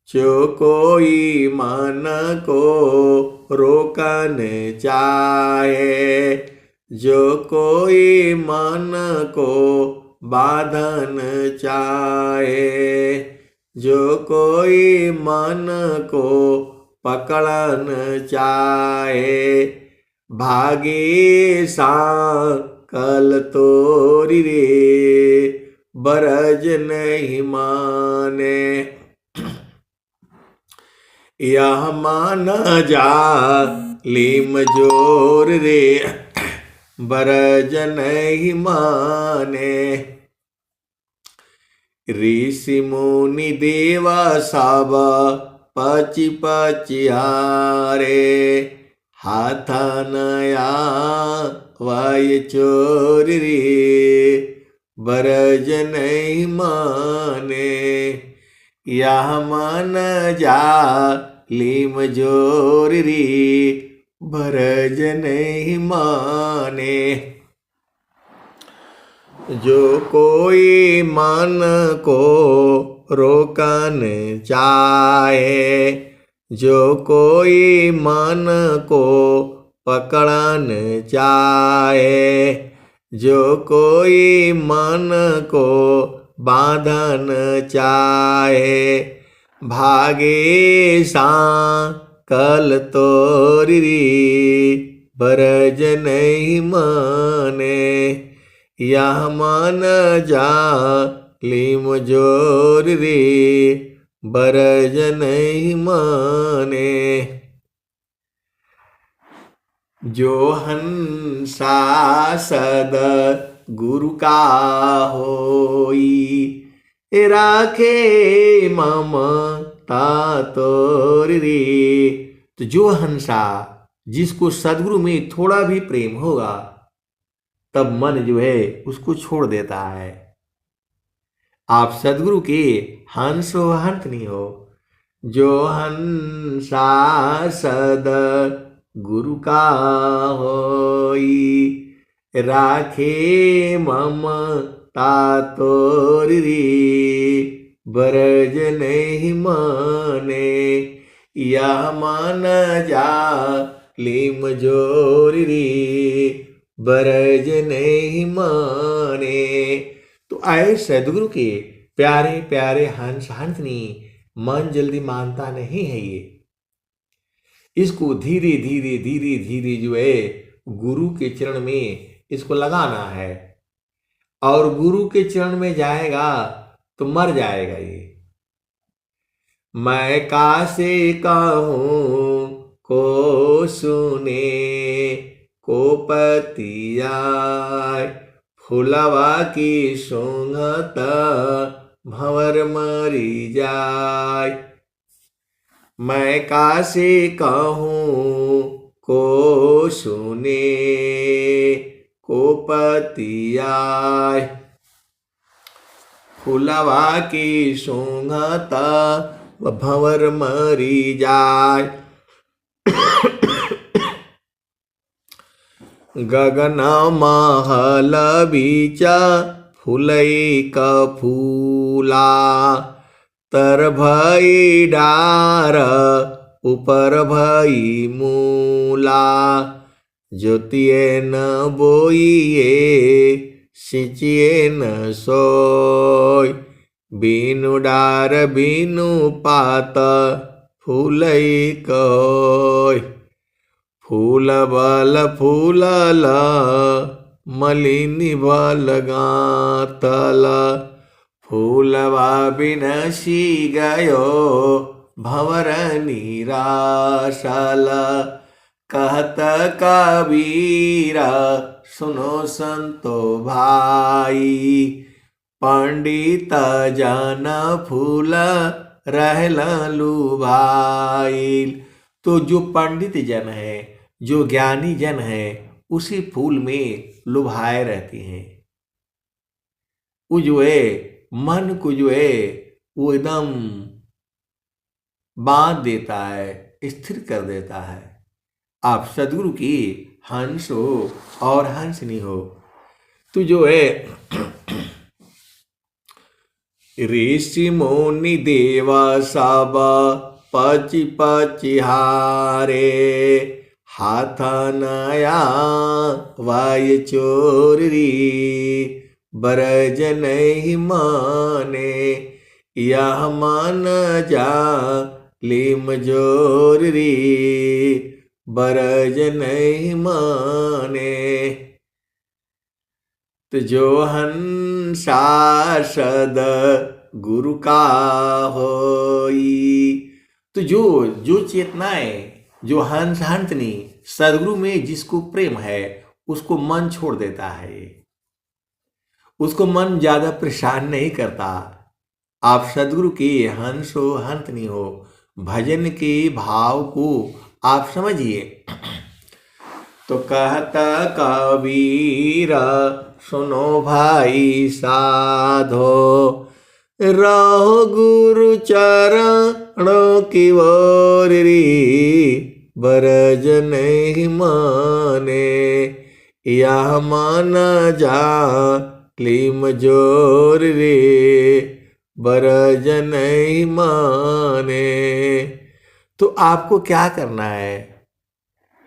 जो कोई मन को रोकन चाहे, जो कोई मन को बांधन चाहे, जो कोई मन को पकड़न चाहे, भागे सा कल तोरी रे, बरज नहीं माने, यह मान जा लीम जोर रे, बरज नहीं माने, ऋषि मुनि देवा सब पची पचियारे, हाथ नया वाय चोर रे, बरज नहीं माने, यह मन जा लीम जोर रे, बरज नहीं माने, जो कोई मन को रोकन चाहे, जो कोई मन को पकड़न चाहे, जो कोई मन को बांधन चाहे, भागे सांकल तोरी, बरज नहीं माने, यह मन जा लीम जोर रे, बरज नहीं माने। जो हंसा सद गुरु का होई, राखे ममता तोर रे। तो जो हंसा, जिसको सदगुरु में थोड़ा भी प्रेम होगा, तब मन जो है उसको छोड़ देता है। आप सदगुरु के हंस हो, हंत नहीं हो। जो हंसा सद गुरु का होई, राखे ममता तोर रे, बरज नहीं माने, यह मन जा लीम जोर रे, बरज नहीं माने। तो आए सदगुरु के प्यारे प्यारे हंस हंसनी, मन जल्दी मानता नहीं है ये। इसको धीरे धीरे धीरे धीरे जो है गुरु के चरण में इसको लगाना है, और गुरु के चरण में जाएगा तो मर जाएगा ये। मैं कासे कहूँ को सुने, को पतिया फुलवा की सूंघत भंवर मरी जाय। मैं कासे कहूँ को सुने, को पतिया फुलवा की सूंघत भंवर मरी जाय। गगन महल बीच फुलई का फूला, तर भई डार ऊपर भई मूला। जोतिए न बोइए सिंचिए न सोय, बीनु डार बीनु पात फूलई कोय। फूल बल फूलल मलिनी बल गातल, फूलवा बिनसी गयो भंवर निराशल। कहत कबीर सुनो संतो भाई, पंडित जन फूल रहल लुभाइल। तो जो पंडित जन है, जो ज्ञानी जन है, उसी फूल में लुभाए रहते हैं। वो जो है मन को जो है वो एकदम बांध देता है, स्थिर कर देता है। आप सदगुरु की हंस हो और हंसनी हो। तो जो है ऋषि मुनि देवा सब पची पची हारे, हाथ नया वाय चोरी, बरज नहीं माने, यह मन जा लीम जोरी, बरज नहीं माने। तो जो हंसा सद गुरु का होई। तो जो चेतनाएं, जो हंस हंसनी सदगुरु में जिसको प्रेम है, उसको मन छोड़ देता है, उसको मन ज्यादा परेशान नहीं करता। आप सदगुरु के हंस हो, हंसनी हो। भजन के भाव को आप समझिए। तो कहता कबीर सुनो भाई साधो, रहो गुरु चरणों की ओर रे, बरज नहीं माने, यह मन जा लीम जोर रे, बरज नहीं माने। तो आपको क्या करना है?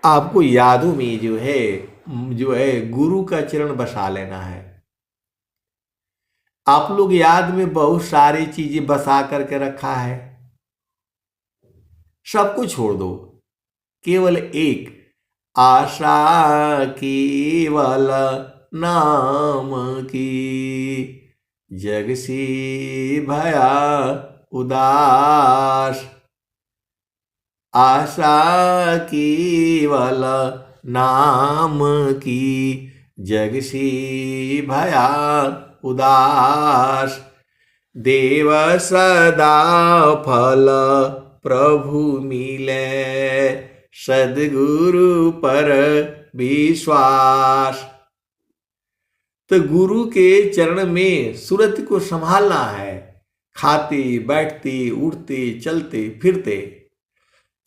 आपको यादों में जो है गुरु का चरण बसा लेना है। आप लोग याद में बहुत सारी चीजें बसा करके रखा है, सब कुछ छोड़ दो, केवल एक आशा केवल नाम की, जग से भया उदास। आशा केवल नाम की, जग से भया उदास। देव सदा फल प्रभु मिले, सदगुरु पर विश्वास। तो गुरु के चरण में सूरत को संभालना है, खाते बैठते उठते चलते फिरते,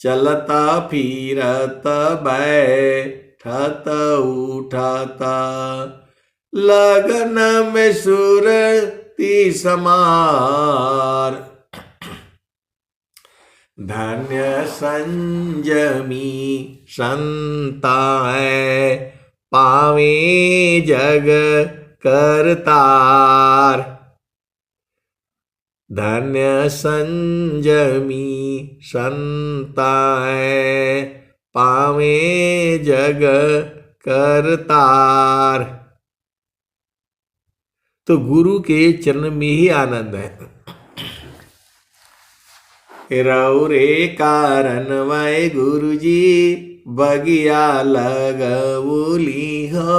चलता फिरत बैठत उठत, लगन में सुरति समार। धन्य संयमी संताए, पावे जग करतार। धन्य संयमी संताए, पावे जग करतार। तो गुरु के चरण में ही आनंद है। रौरे कारण वै गुरुजी, बगिया लगवुली हो,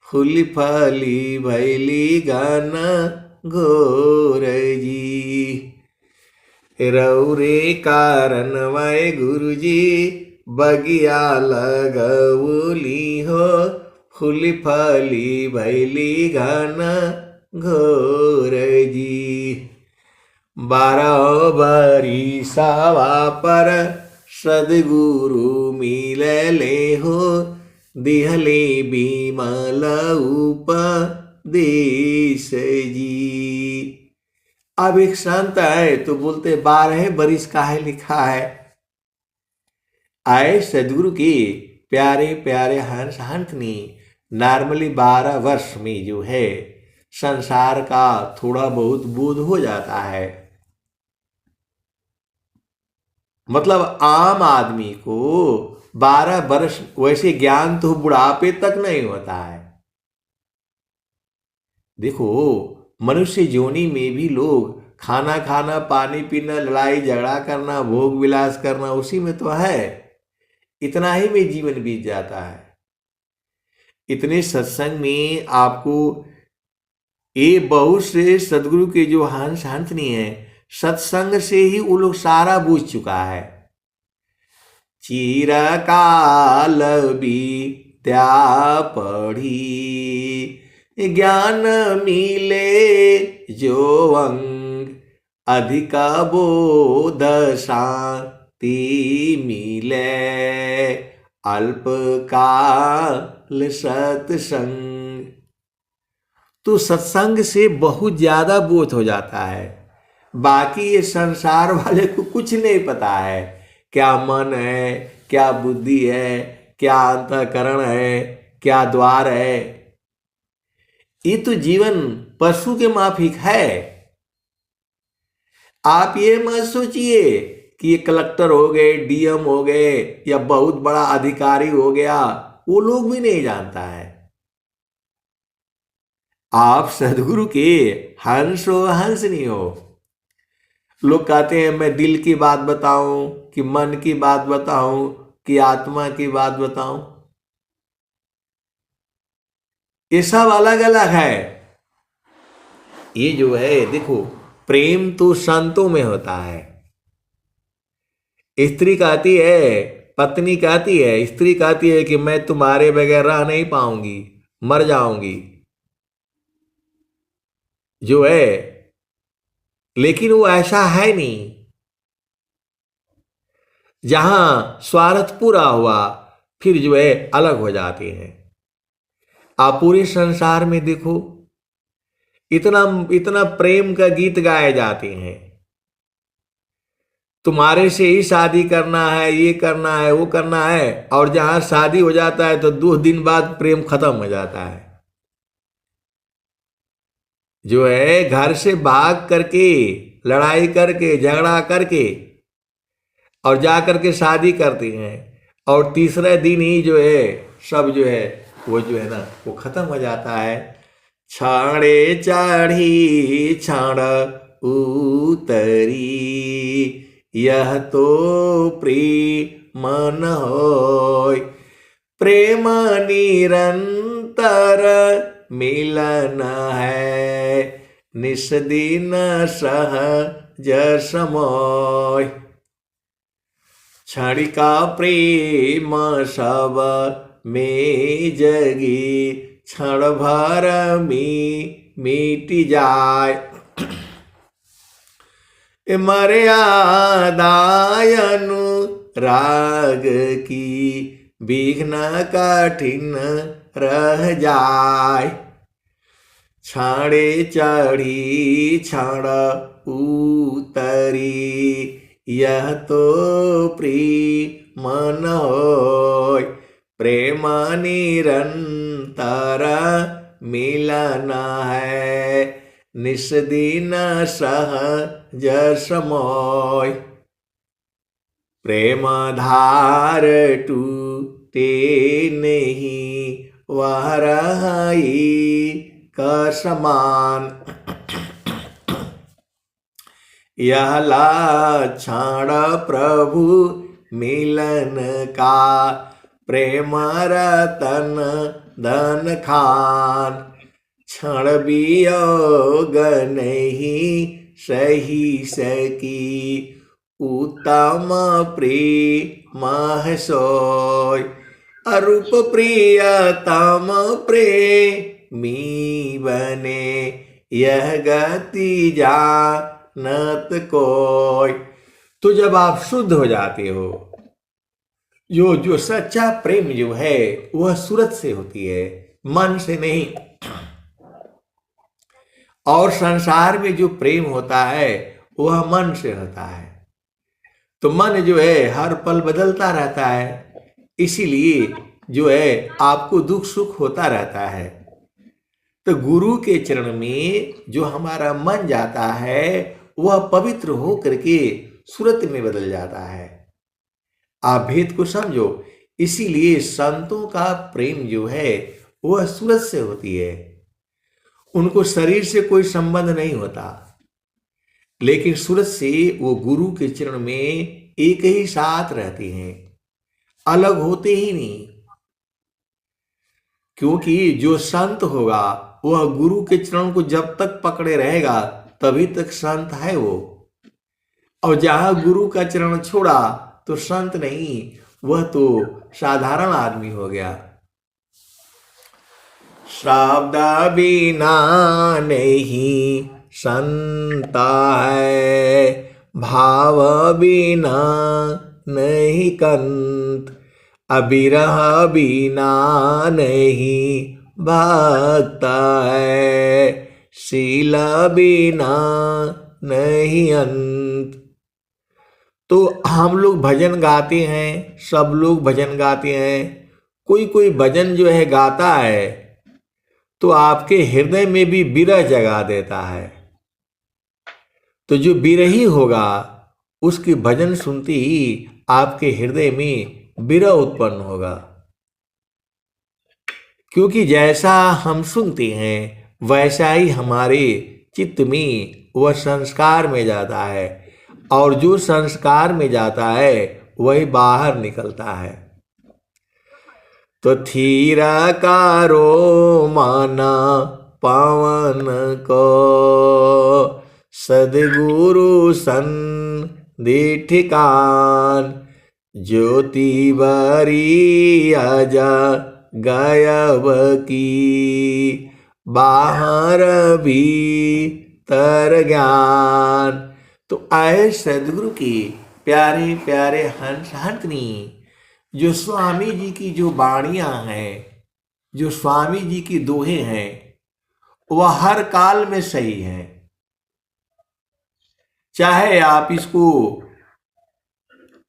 फूली फली भैली गन घोर जी। रौरे कारण वै गुरुजी, बगिया लगवुली हो, फूली फली भैली घन घोर जी। 12 बरिसवा पर सद्गुरु मिलले हो, दिहले बिमल उपदेश जी। अब एक संत है तो बोलते 12 बरिस का है लिखा है। आए सद्गुरु के प्यारे प्यारे हंस हंसनी, नॉर्मली 12 वर्ष में जो है संसार का थोड़ा बहुत बोध हो जाता है। मतलब आम आदमी को 12 वर्ष, वैसे ज्ञान तो बुढ़ापे तक नहीं होता है। देखो मनुष्य जोनी में भी लोग खाना खाना, पानी पीना, लड़ाई झगड़ा करना, भोग विलास करना, उसी में तो है। इतना ही में जीवन बीत जाता है। इतने सत्संग में आपको ये बहुत से सदगुरु के जो हंस हंसनी है, सत्संग से ही वो लोग सारा बूझ चुका है। चिरकाल विद्या पढ़ी, ज्ञान मिले जो अंग, अधिक बोध शांति मिले, अल्प काल सत्संग। तो सत्संग से बहुत ज्यादा बोध हो जाता है। बाकी ये संसार वाले को कुछ नहीं पता है, क्या मन है, क्या बुद्धि है, क्या अंतःकरण है, क्या द्वार है। ये तो जीवन पशु के माफिक है। आप ये मत सोचिए कि ये कलेक्टर हो गए, डीएम हो गए, या बहुत बड़ा अधिकारी हो गया, वो लोग भी नहीं जानता है। आप सदगुरु के हंस हो, हंस नहीं हो। लोग कहते हैं मैं दिल की बात बताऊं कि मन की बात बताऊं कि आत्मा की बात बताऊं, ये सब अलग अलग है। ये जो है देखो, प्रेम तो संतों में होता है। स्त्री कहती है, पत्नी कहती है, स्त्री कहती है कि मैं तुम्हारे बगैर रह नहीं पाऊंगी, मर जाऊंगी, जो है। लेकिन वो ऐसा है नहीं। जहां स्वार्थ पूरा हुआ, फिर जो है अलग हो जाते हैं। आप पूरे संसार में देखो, इतना इतना प्रेम का गीत गाए जाते हैं, तुम्हारे से ही शादी करना है, ये करना है, वो करना है, और जहां शादी हो जाता है तो 2 दिन बाद प्रेम खत्म हो जाता है। जो है घर से भाग करके, लड़ाई करके, झगड़ा करके और जा करके शादी करते हैं, और तीसरे दिन ही जो है सब जो है वो जो है ना वो खत्म हो जाता है। छाड़े चढ़ी छाड़ उतरी, यह तो प्रेम न होय। प्रेम निरंतर मिलन है, निस दिन सहज समोय। क्षणिका प्रेम सब में जगी, क्षण भर में मिट जाय। मर्यादाय अनुराग की विघ्न कठिन रह जाय। छाड़े चढ़ी क्षण उतरी, यह तो प्रेम न होय। प्रेम निरंतर मिलन है, निस दिन सहज समोय। प्रेम धार टूटे नहीं, वह रही कसमान। यह लक्षण प्रभु मिलन का, प्रेम रतन धन खान। क्षण वियोग नहीं सही सकी, उत्तम प्रेम सोय। अरूप प्रियतम प्रेमी बने, यह गति जानत कोय। तो जब आप शुद्ध हो जाते हो, जो सच्चा प्रेम जो है वह सूरत से होती है, मन से नहीं। और संसार में जो प्रेम होता है वह मन से होता है। तो मन जो है हर पल बदलता रहता है, इसीलिए जो है आपको दुख सुख होता रहता है। तो गुरु के चरण में जो हमारा मन जाता है वह पवित्र हो करके सूरत में बदल जाता है। आप भेद को समझो। इसीलिए संतों का प्रेम जो है वह सूरत से होती है। उनको शरीर से कोई संबंध नहीं होता, लेकिन सूरत से वो गुरु के चरण में एक ही साथ रहते हैं, अलग होते ही नहीं। क्योंकि जो संत होगा वह गुरु के चरण को जब तक पकड़े रहेगा तभी तक संत है वो। और जहां गुरु का चरण छोड़ा तो संत नहीं, वह तो साधारण आदमी हो गया। शब्द बिना नहीं संता है, भाव बिना नहीं कंत। अबिरह बिना नहीं भक्त है, शील बिना नहीं अंत। तो हम लोग भजन गाते हैं, सब लोग भजन गाते हैं। कोई कोई भजन जो है गाता है तो आपके हृदय में भी विरह जगा देता है। तो जो विरही होगा उसकी भजन सुनते ही आपके हृदय में विरह उत्पन्न होगा। क्योंकि जैसा हम सुनते हैं वैसा ही हमारे चित्त में वह संस्कार में जाता है, और जो संस्कार में जाता है वही बाहर निकलता है। तो थीर कारो मन पवन को, सदगुरु संधि ठिकान। ज्योति बरी अज गायब की, बाहर भीतर ज्ञान। तो आए सदगुरु की प्यारे प्यारे हंस हंसनी, जो स्वामी जी की जो वाणियां हैं, जो स्वामी जी की दोहे हैं, वह हर काल में सही है। चाहे आप इसको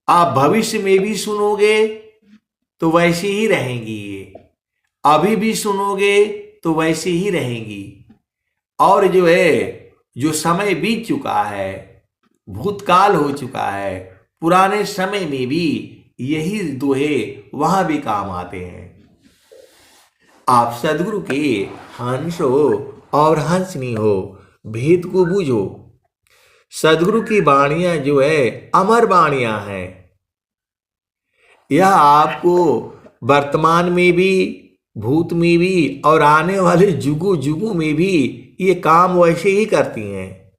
आप भविष्य में भी सुनोगे तो वैसी ही रहेंगी, ये अभी भी सुनोगे तो वैसी ही रहेंगी। और जो है, जो समय बीत चुका है, भूतकाल हो चुका है, पुराने समय में भी यही दोहे वहां भी काम आते हैं। आप सदगुरु के हंस हो और हंसनी हो, भेद को बूझो। सदगुरु की वाणियां जो है अमर वाणियां हैं। यह आपको वर्तमान में भी, भूत में भी और आने वाले जुगों जुगों में भी ये काम वैसे ही करती हैं।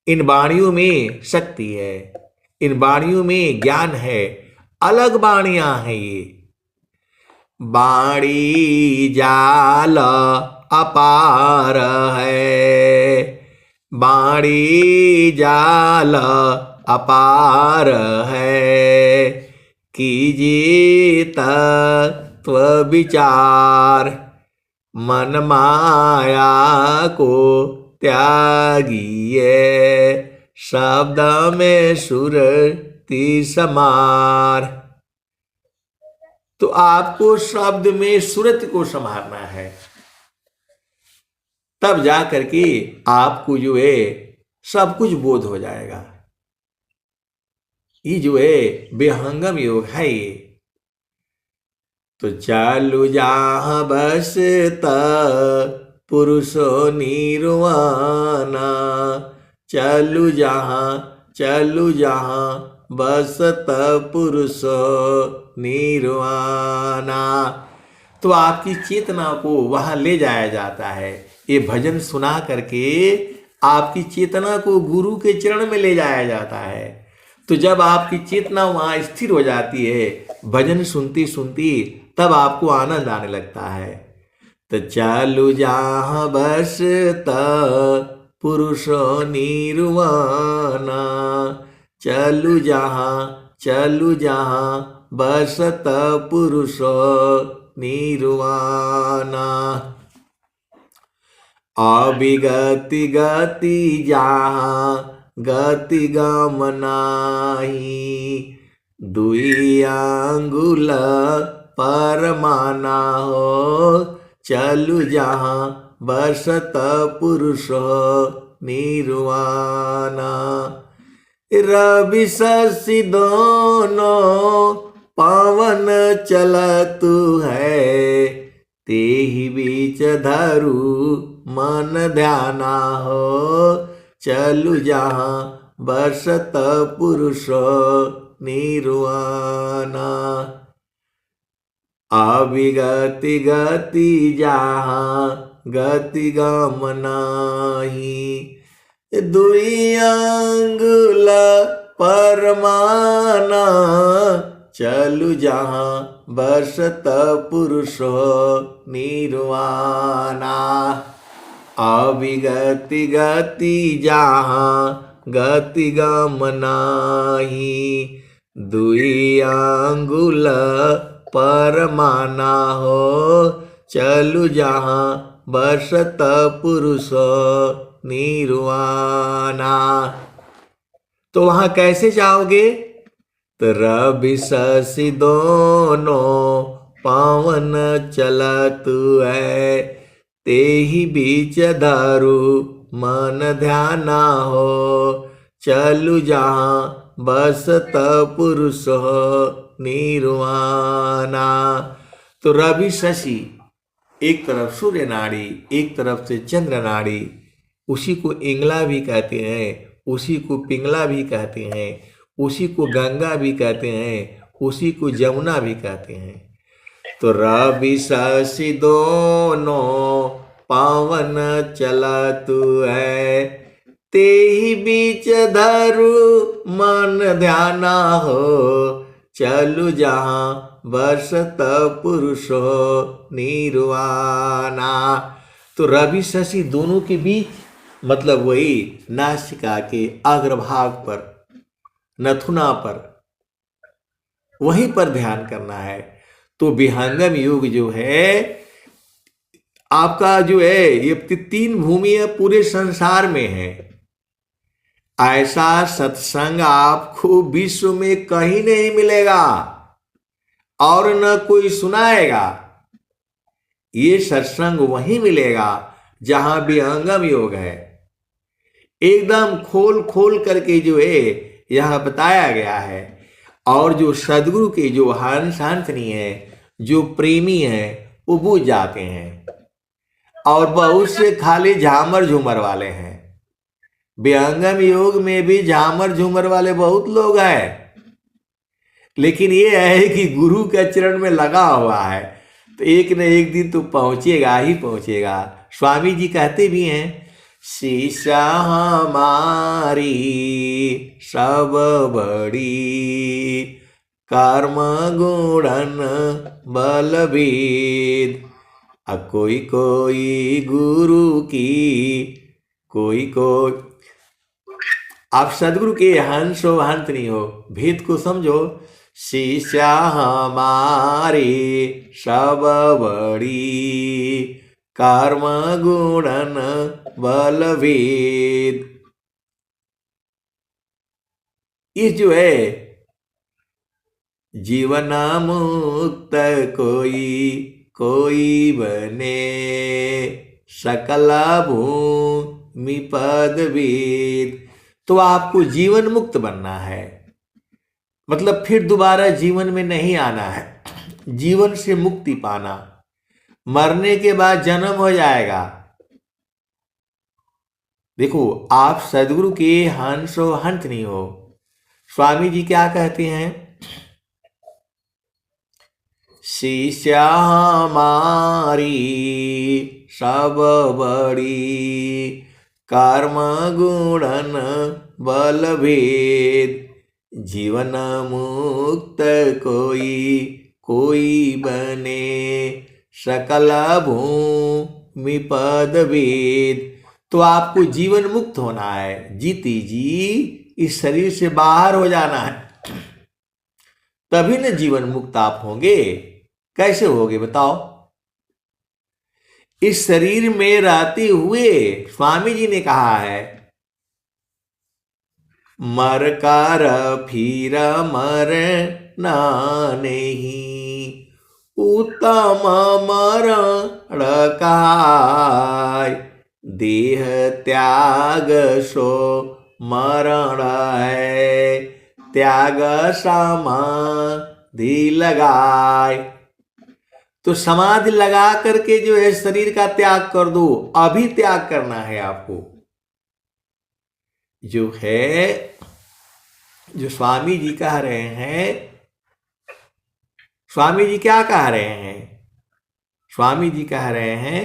इन वाणियों में शक्ति है, इन वाणियों में ज्ञान है, अलग वाणियां हैं ये। वाणी जाल अपार है, वाणी जाल अपार है, कीजिए तत्व विचार, मन माया को त्यागिए, शब्द में सुरति समार। तो आपको शब्द में सुरति को संभालना है, तब जा करके आपको जो है सब कुछ बोध हो जाएगा। ये जो है विहंगम योग है ये। तो चालू जहाँ बस पुरुषो निर्वाणा, चालू जहाँ बसत पुरुषो निर्वाणा। तो आपकी चेतना को वहां ले जाया जाता है। ये भजन सुना करके आपकी चेतना को गुरु के चरण में ले जाया जाता है। तो जब आपकी चेतना वहां स्थिर हो जाती है, भजन सुनती सुनती, तब आपको आनंद आने लगता है। तो चालू जहाँ बस पुरुषो निर्वाणा, चालू जहाँ बसत पुरुषो निर्वाणा। अविगति गति जहाँ गति गम नाही, दुई अंगुल परमाना हो, चलु जहाँ बसत पुरुषो निर्वाणा। रवि शशि दोनों पावन चलतु है, तेहि बीच धरु मन ध्याना हो, चलु जहाँ बसत पुरुषो निर्वाणा। अविगति गति जहाँ गति गम नाही, दुई अंगुल परमाना, चलु जहाँ बसत पुरुषो निर्वाणा। अविगति गति जहाँ गति गम नाही, दुई अंगुल परमाना हो, चलु जहाँ बसत पुरुषो निर्वाणा। तो वहां कैसे जाओगे? तो रवि शशि दोनों पावन चलतु है, तेहि बीच धरु मन ध्याना हो, चलु जहाँ बसत पुरुषो निर्वाणा। तो रवि शशि, एक तरफ सूर्य नाड़ी, एक तरफ से चंद्र नाड़ी, उसी को इंगला भी कहते हैं, उसी को पिंगला भी कहते हैं, उसी को गंगा भी कहते हैं, उसी को जमुना भी कहते हैं। तो रवि शशि दोनों पावन चलतु है, तेहि बीच धरु मन ध्याना हो, चलु जहाँ बसत पुरुषो निर्वाणा। तो रवि शशि दोनों के बीच मतलब वही नासिका के अग्रभाग पर, नथुना पर, वहीं पर ध्यान करना है। तो विहंगम योग जो है आपका जो है, ये तीन भूमि पूरे संसार में है। ऐसा सत्संग आपको विश्व में कहीं नहीं मिलेगा और न कोई सुनाएगा। ये सत्संग वहीं मिलेगा जहां विहंगम योग है। एकदम खोल खोल करके जो है यह बताया गया है। और जो सदगुरु के जो हंस हंसनी है, जो प्रेमी है, वो बुझ जाते हैं। और बहुत से खाली झामर झूमर वाले हैं। विहंगम योग में भी झामर झूमर वाले बहुत लोग हैं, लेकिन ये है कि गुरु के चरण में लगा हुआ है तो एक न एक दिन तो पहुंचेगा ही पहुंचेगा। स्वामी जी कहते भी हैं, शीशा हमारी सब बड़ी, कर्म गुणन बलभेद। कोई कोई गुरु की, कोई कोई। आप सदगुरु के हंस हो हंत नहीं हो, भेद को समझो। शिष्या हमारे सब बड़ी, कर्म गुणन बलभेद। ये जो है जीवन मुक्त कोई कोई बने, सकल भूमि पद वेद। तो आपको जीवन मुक्त बनना है, मतलब फिर दोबारा जीवन में नहीं आना है, जीवन से मुक्ति पाना। मरने के बाद जन्म हो जाएगा। देखो, आप सदगुरु के हंस हो हंत नहीं हो। स्वामी जी क्या कहते हैं, शिष्या हमारी सब बड़ी, कर्म गुणन बलभेद। जीवन मुक्त कोई कोई बने, सकल भूमि पद वेद। तो आपको जीवन मुक्त होना है, जीती जी इस शरीर से बाहर हो जाना है, तभी न जीवन मुक्त आप होंगे। कैसे होगे बताओ? इस शरीर में रहते हुए स्वामी जी ने कहा है, मर कर फिर मर ना नहीं, उत्तम मरण काय। देह त्याग सो मरण है, त्याग समाधि लगाए। तो समाधि लगा करके जो है शरीर का त्याग कर दो। अभी त्याग करना है आपको। जो है, जो स्वामी जी कह रहे हैं, स्वामी जी क्या कह रहे हैं? स्वामी जी कह रहे हैं,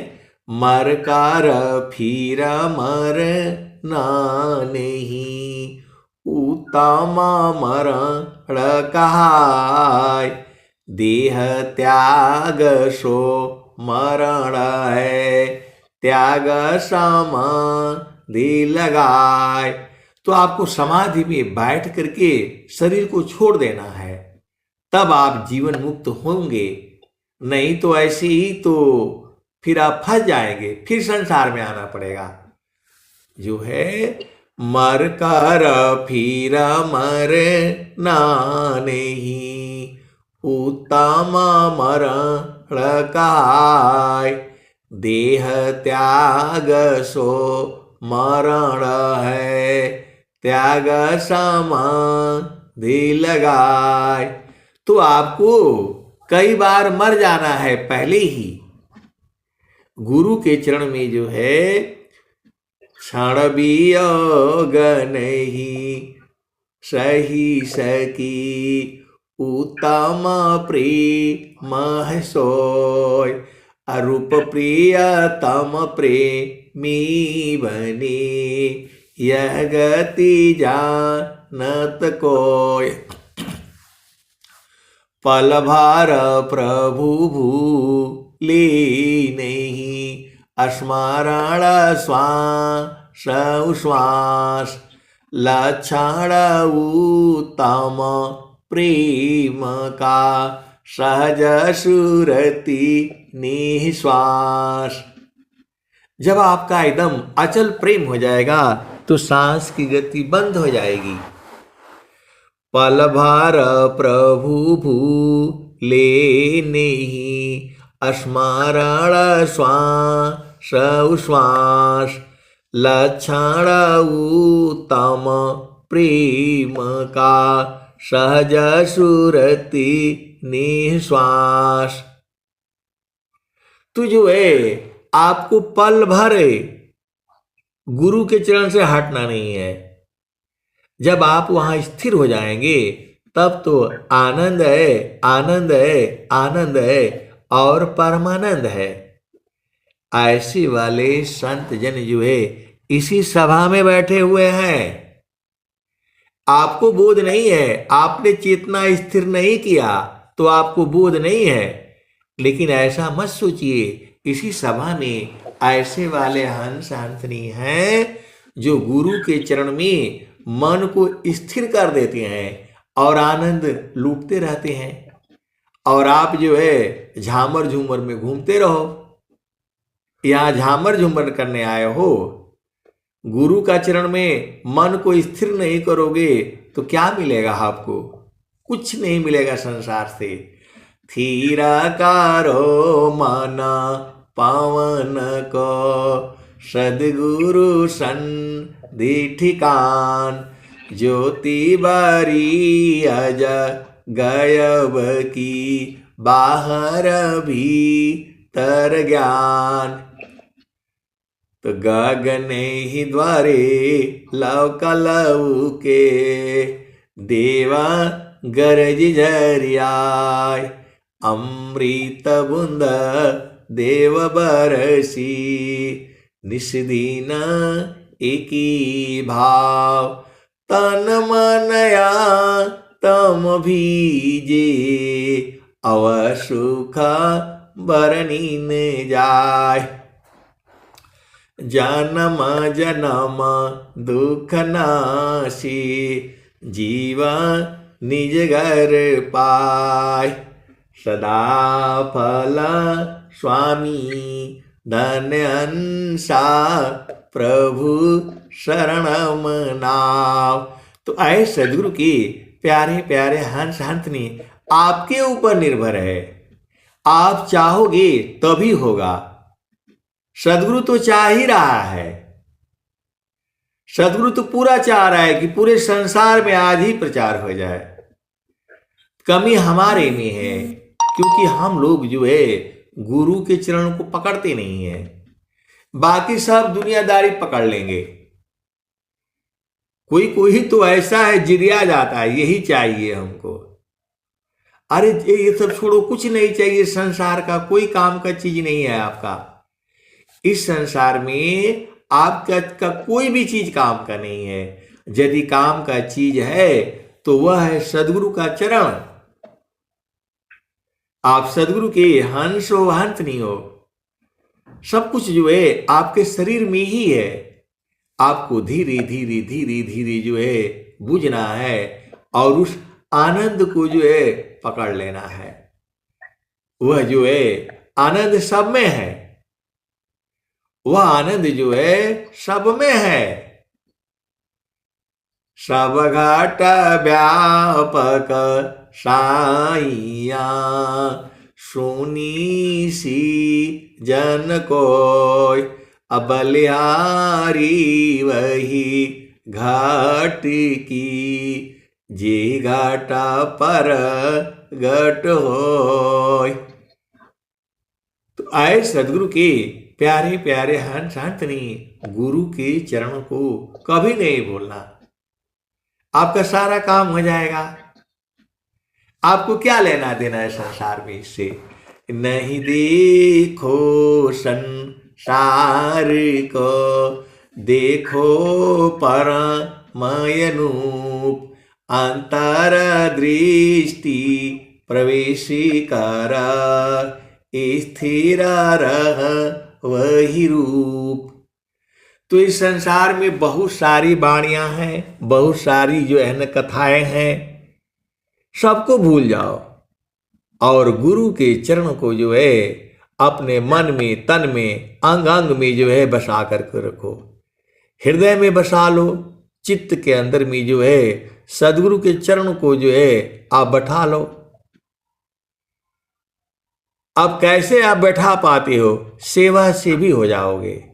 मर कर फिर मर ना नहीं, उत्तम मरण कहाय। देह त्याग सो मरण है, त्याग समाधि लगाए। तो आपको समाधि में बैठ करके शरीर को छोड़ देना है, तब आप जीवन मुक्त होंगे। नहीं तो ऐसे ही तो फिर आप फंस जाएंगे, फिर संसार में आना पड़ेगा। जो है, मर कर फिर मर ना नहीं, उत्तम मरण काय। देह त्याग सो मरण है, त्याग समाधि लगाए। तो आपको कई बार मर जाना है पहले ही। गुरु के चरण में जो है क्षण वियोग नहीं सही सकी, उत्तम प्रेम सोय। अरूप प्रियतम प्रेमी बने, यह गति जानत कोय। पल भर प्रभु भूले नहीं, स्मरण श्वास उश्वास। लक्षण उत्तम प्रेम का, सहज सुरति निश्वास। जब आपका एकदम अचल प्रेम हो जाएगा तो सांस की गति बंद हो जाएगी। पल भर प्रभु भू लेने ही स्मरण श्वास उश्वास लक्षण उत्तम प्रेम का सहज सुरति निश्वास। तो जो है आपको पल भर गुरु के चरण से हटना नहीं है। जब आप वहां स्थिर हो जाएंगे तब तो आनंद है, आनंद है, आनंद है और परमानंद है। ऐसे वाले संत जन जो है इसी सभा में बैठे हुए हैं। आपको बोध नहीं है, आपने चेतना स्थिर नहीं किया तो आपको बोध नहीं है। लेकिन ऐसा मत सोचिए, इसी सभा में ऐसे वाले हंस हंसनी हैं जो गुरु के चरण में मन को स्थिर कर देते हैं और आनंद लूटते रहते हैं। और आप जो है झामर झूमर में घूमते रहो। यहाँ झामर झूमर करने आए हो, गुरु का चरण में मन को स्थिर नहीं करोगे तो क्या मिलेगा आपको? कुछ नहीं मिलेगा संसार से। थीरा कारो माना पावन को सदगुरु सन ठिकान ज्योति बारी अज गायब की बाहर भीतर ज्ञान। तो गगने ही द्वारे लव के देवा गरज झरियाय अमृत बूंद देव बरसी निस्दीन एकी भाव तन मनया तम भीजे अवसुख बरनीन जाय। जन्म जन्म दुख नाशी जीवा निज घर पाय सदा फल स्वामी धन्य अंसा प्रभु शरणम नाव। तो ऐ सदगुरु की प्यारे प्यारे हंस हंसनी आपके ऊपर निर्भर है। आप चाहोगे तभी होगा। सदगुरु तो चाह ही रहा है। सदगुरु तो पूरा चाह रहा है कि पूरे संसार में आज ही प्रचार हो जाए। कमी हमारे में है क्योंकि हम लोग जो है गुरु के चरणों को पकड़ते नहीं है। बाकी सब दुनियादारी पकड़ लेंगे। कोई कोई तो ऐसा है जिदिया जाता है, यही चाहिए हमको। अरे ये सब छोड़ो, कुछ नहीं चाहिए संसार का, कोई काम का चीज नहीं है आपका। इस संसार में आपका कोई भी चीज काम का नहीं है। यदि काम का चीज है तो वह है सदगुरु का चरण। आप सदगुरु के हंस हो हंस नहीं हो। सब कुछ जो है आपके शरीर में ही है। आपको धीरे धीरे धीरे धीरे जो है बुझना है और उस आनंद को जो है पकड़ लेना है। वह जो है आनंद सब में है। वह आनंद जो है सब में है। सब घाट व्यापक साइया सुनी सी जन कोय अबलिहारी वही घाट की जे घाटा पर घट होय। तो आए सदगुरु के प्यारे प्यारे हंस हंसनी गुरु के चरणों को कभी नहीं भूलना। आपका सारा काम हो जाएगा। आपको क्या लेना देना है संसार में इससे? नहीं देखो संसार को, देखो परमयनूप अंतर दृष्टि प्रवेश कर स्थिर रह वही रूप। तो इस संसार में बहुत सारी वाणियां हैं, बहुत सारी जो है न कथाएं हैं। सबको भूल जाओ और गुरु के चरण को जो है अपने मन में, तन में, अंग अंग में जो है बसा करके रखो। हृदय में बसा लो, चित्त के अंदर में जो है सदगुरु के चरण को जो है आप बैठा लो। अब कैसे आप बैठा पाते हो? सेवा से भी हो जाओगे।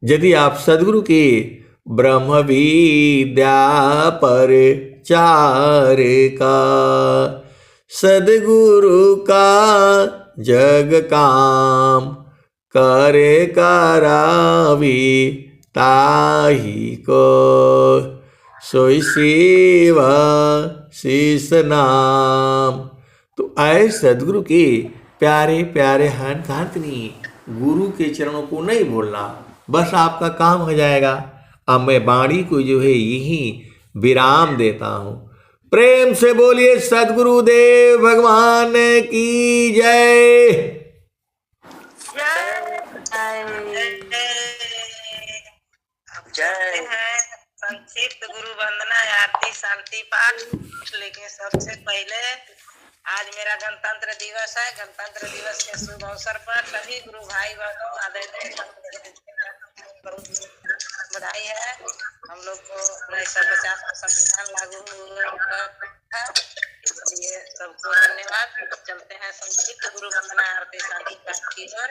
यदि आप सदगुरु की ब्रह्म विद्या पर चार का, सदगुरु का जग काम करे करावी ताही को, सोई सेवा शीस नाम। तो आए सदगुरु के प्यारे प्यारे हंतनी गुरु के चरणों को नहीं भूलना, बस आपका काम हो जाएगा। अब मैं वाणी को जो है यही विराम देता हूं। प्रेम से बोलिए सदगुरुदेव भगवान की जय। जय है संक्षिप्त गुरु वंदना आरती शांति पाठ। लेकिन सबसे पहले आज मेरा गणतंत्र दिवस है। गणतंत्र दिवस के शुभ अवसर पर सभी गुरु भाई बहनों आदरणीय बधाई है। हम लोग को 1950 का संविधान लागू हुआ, इसलिए सबको धन्यवाद। चलते हैं संक्षिप्त गुरु वंदना आरती शांति पाठ की ओर।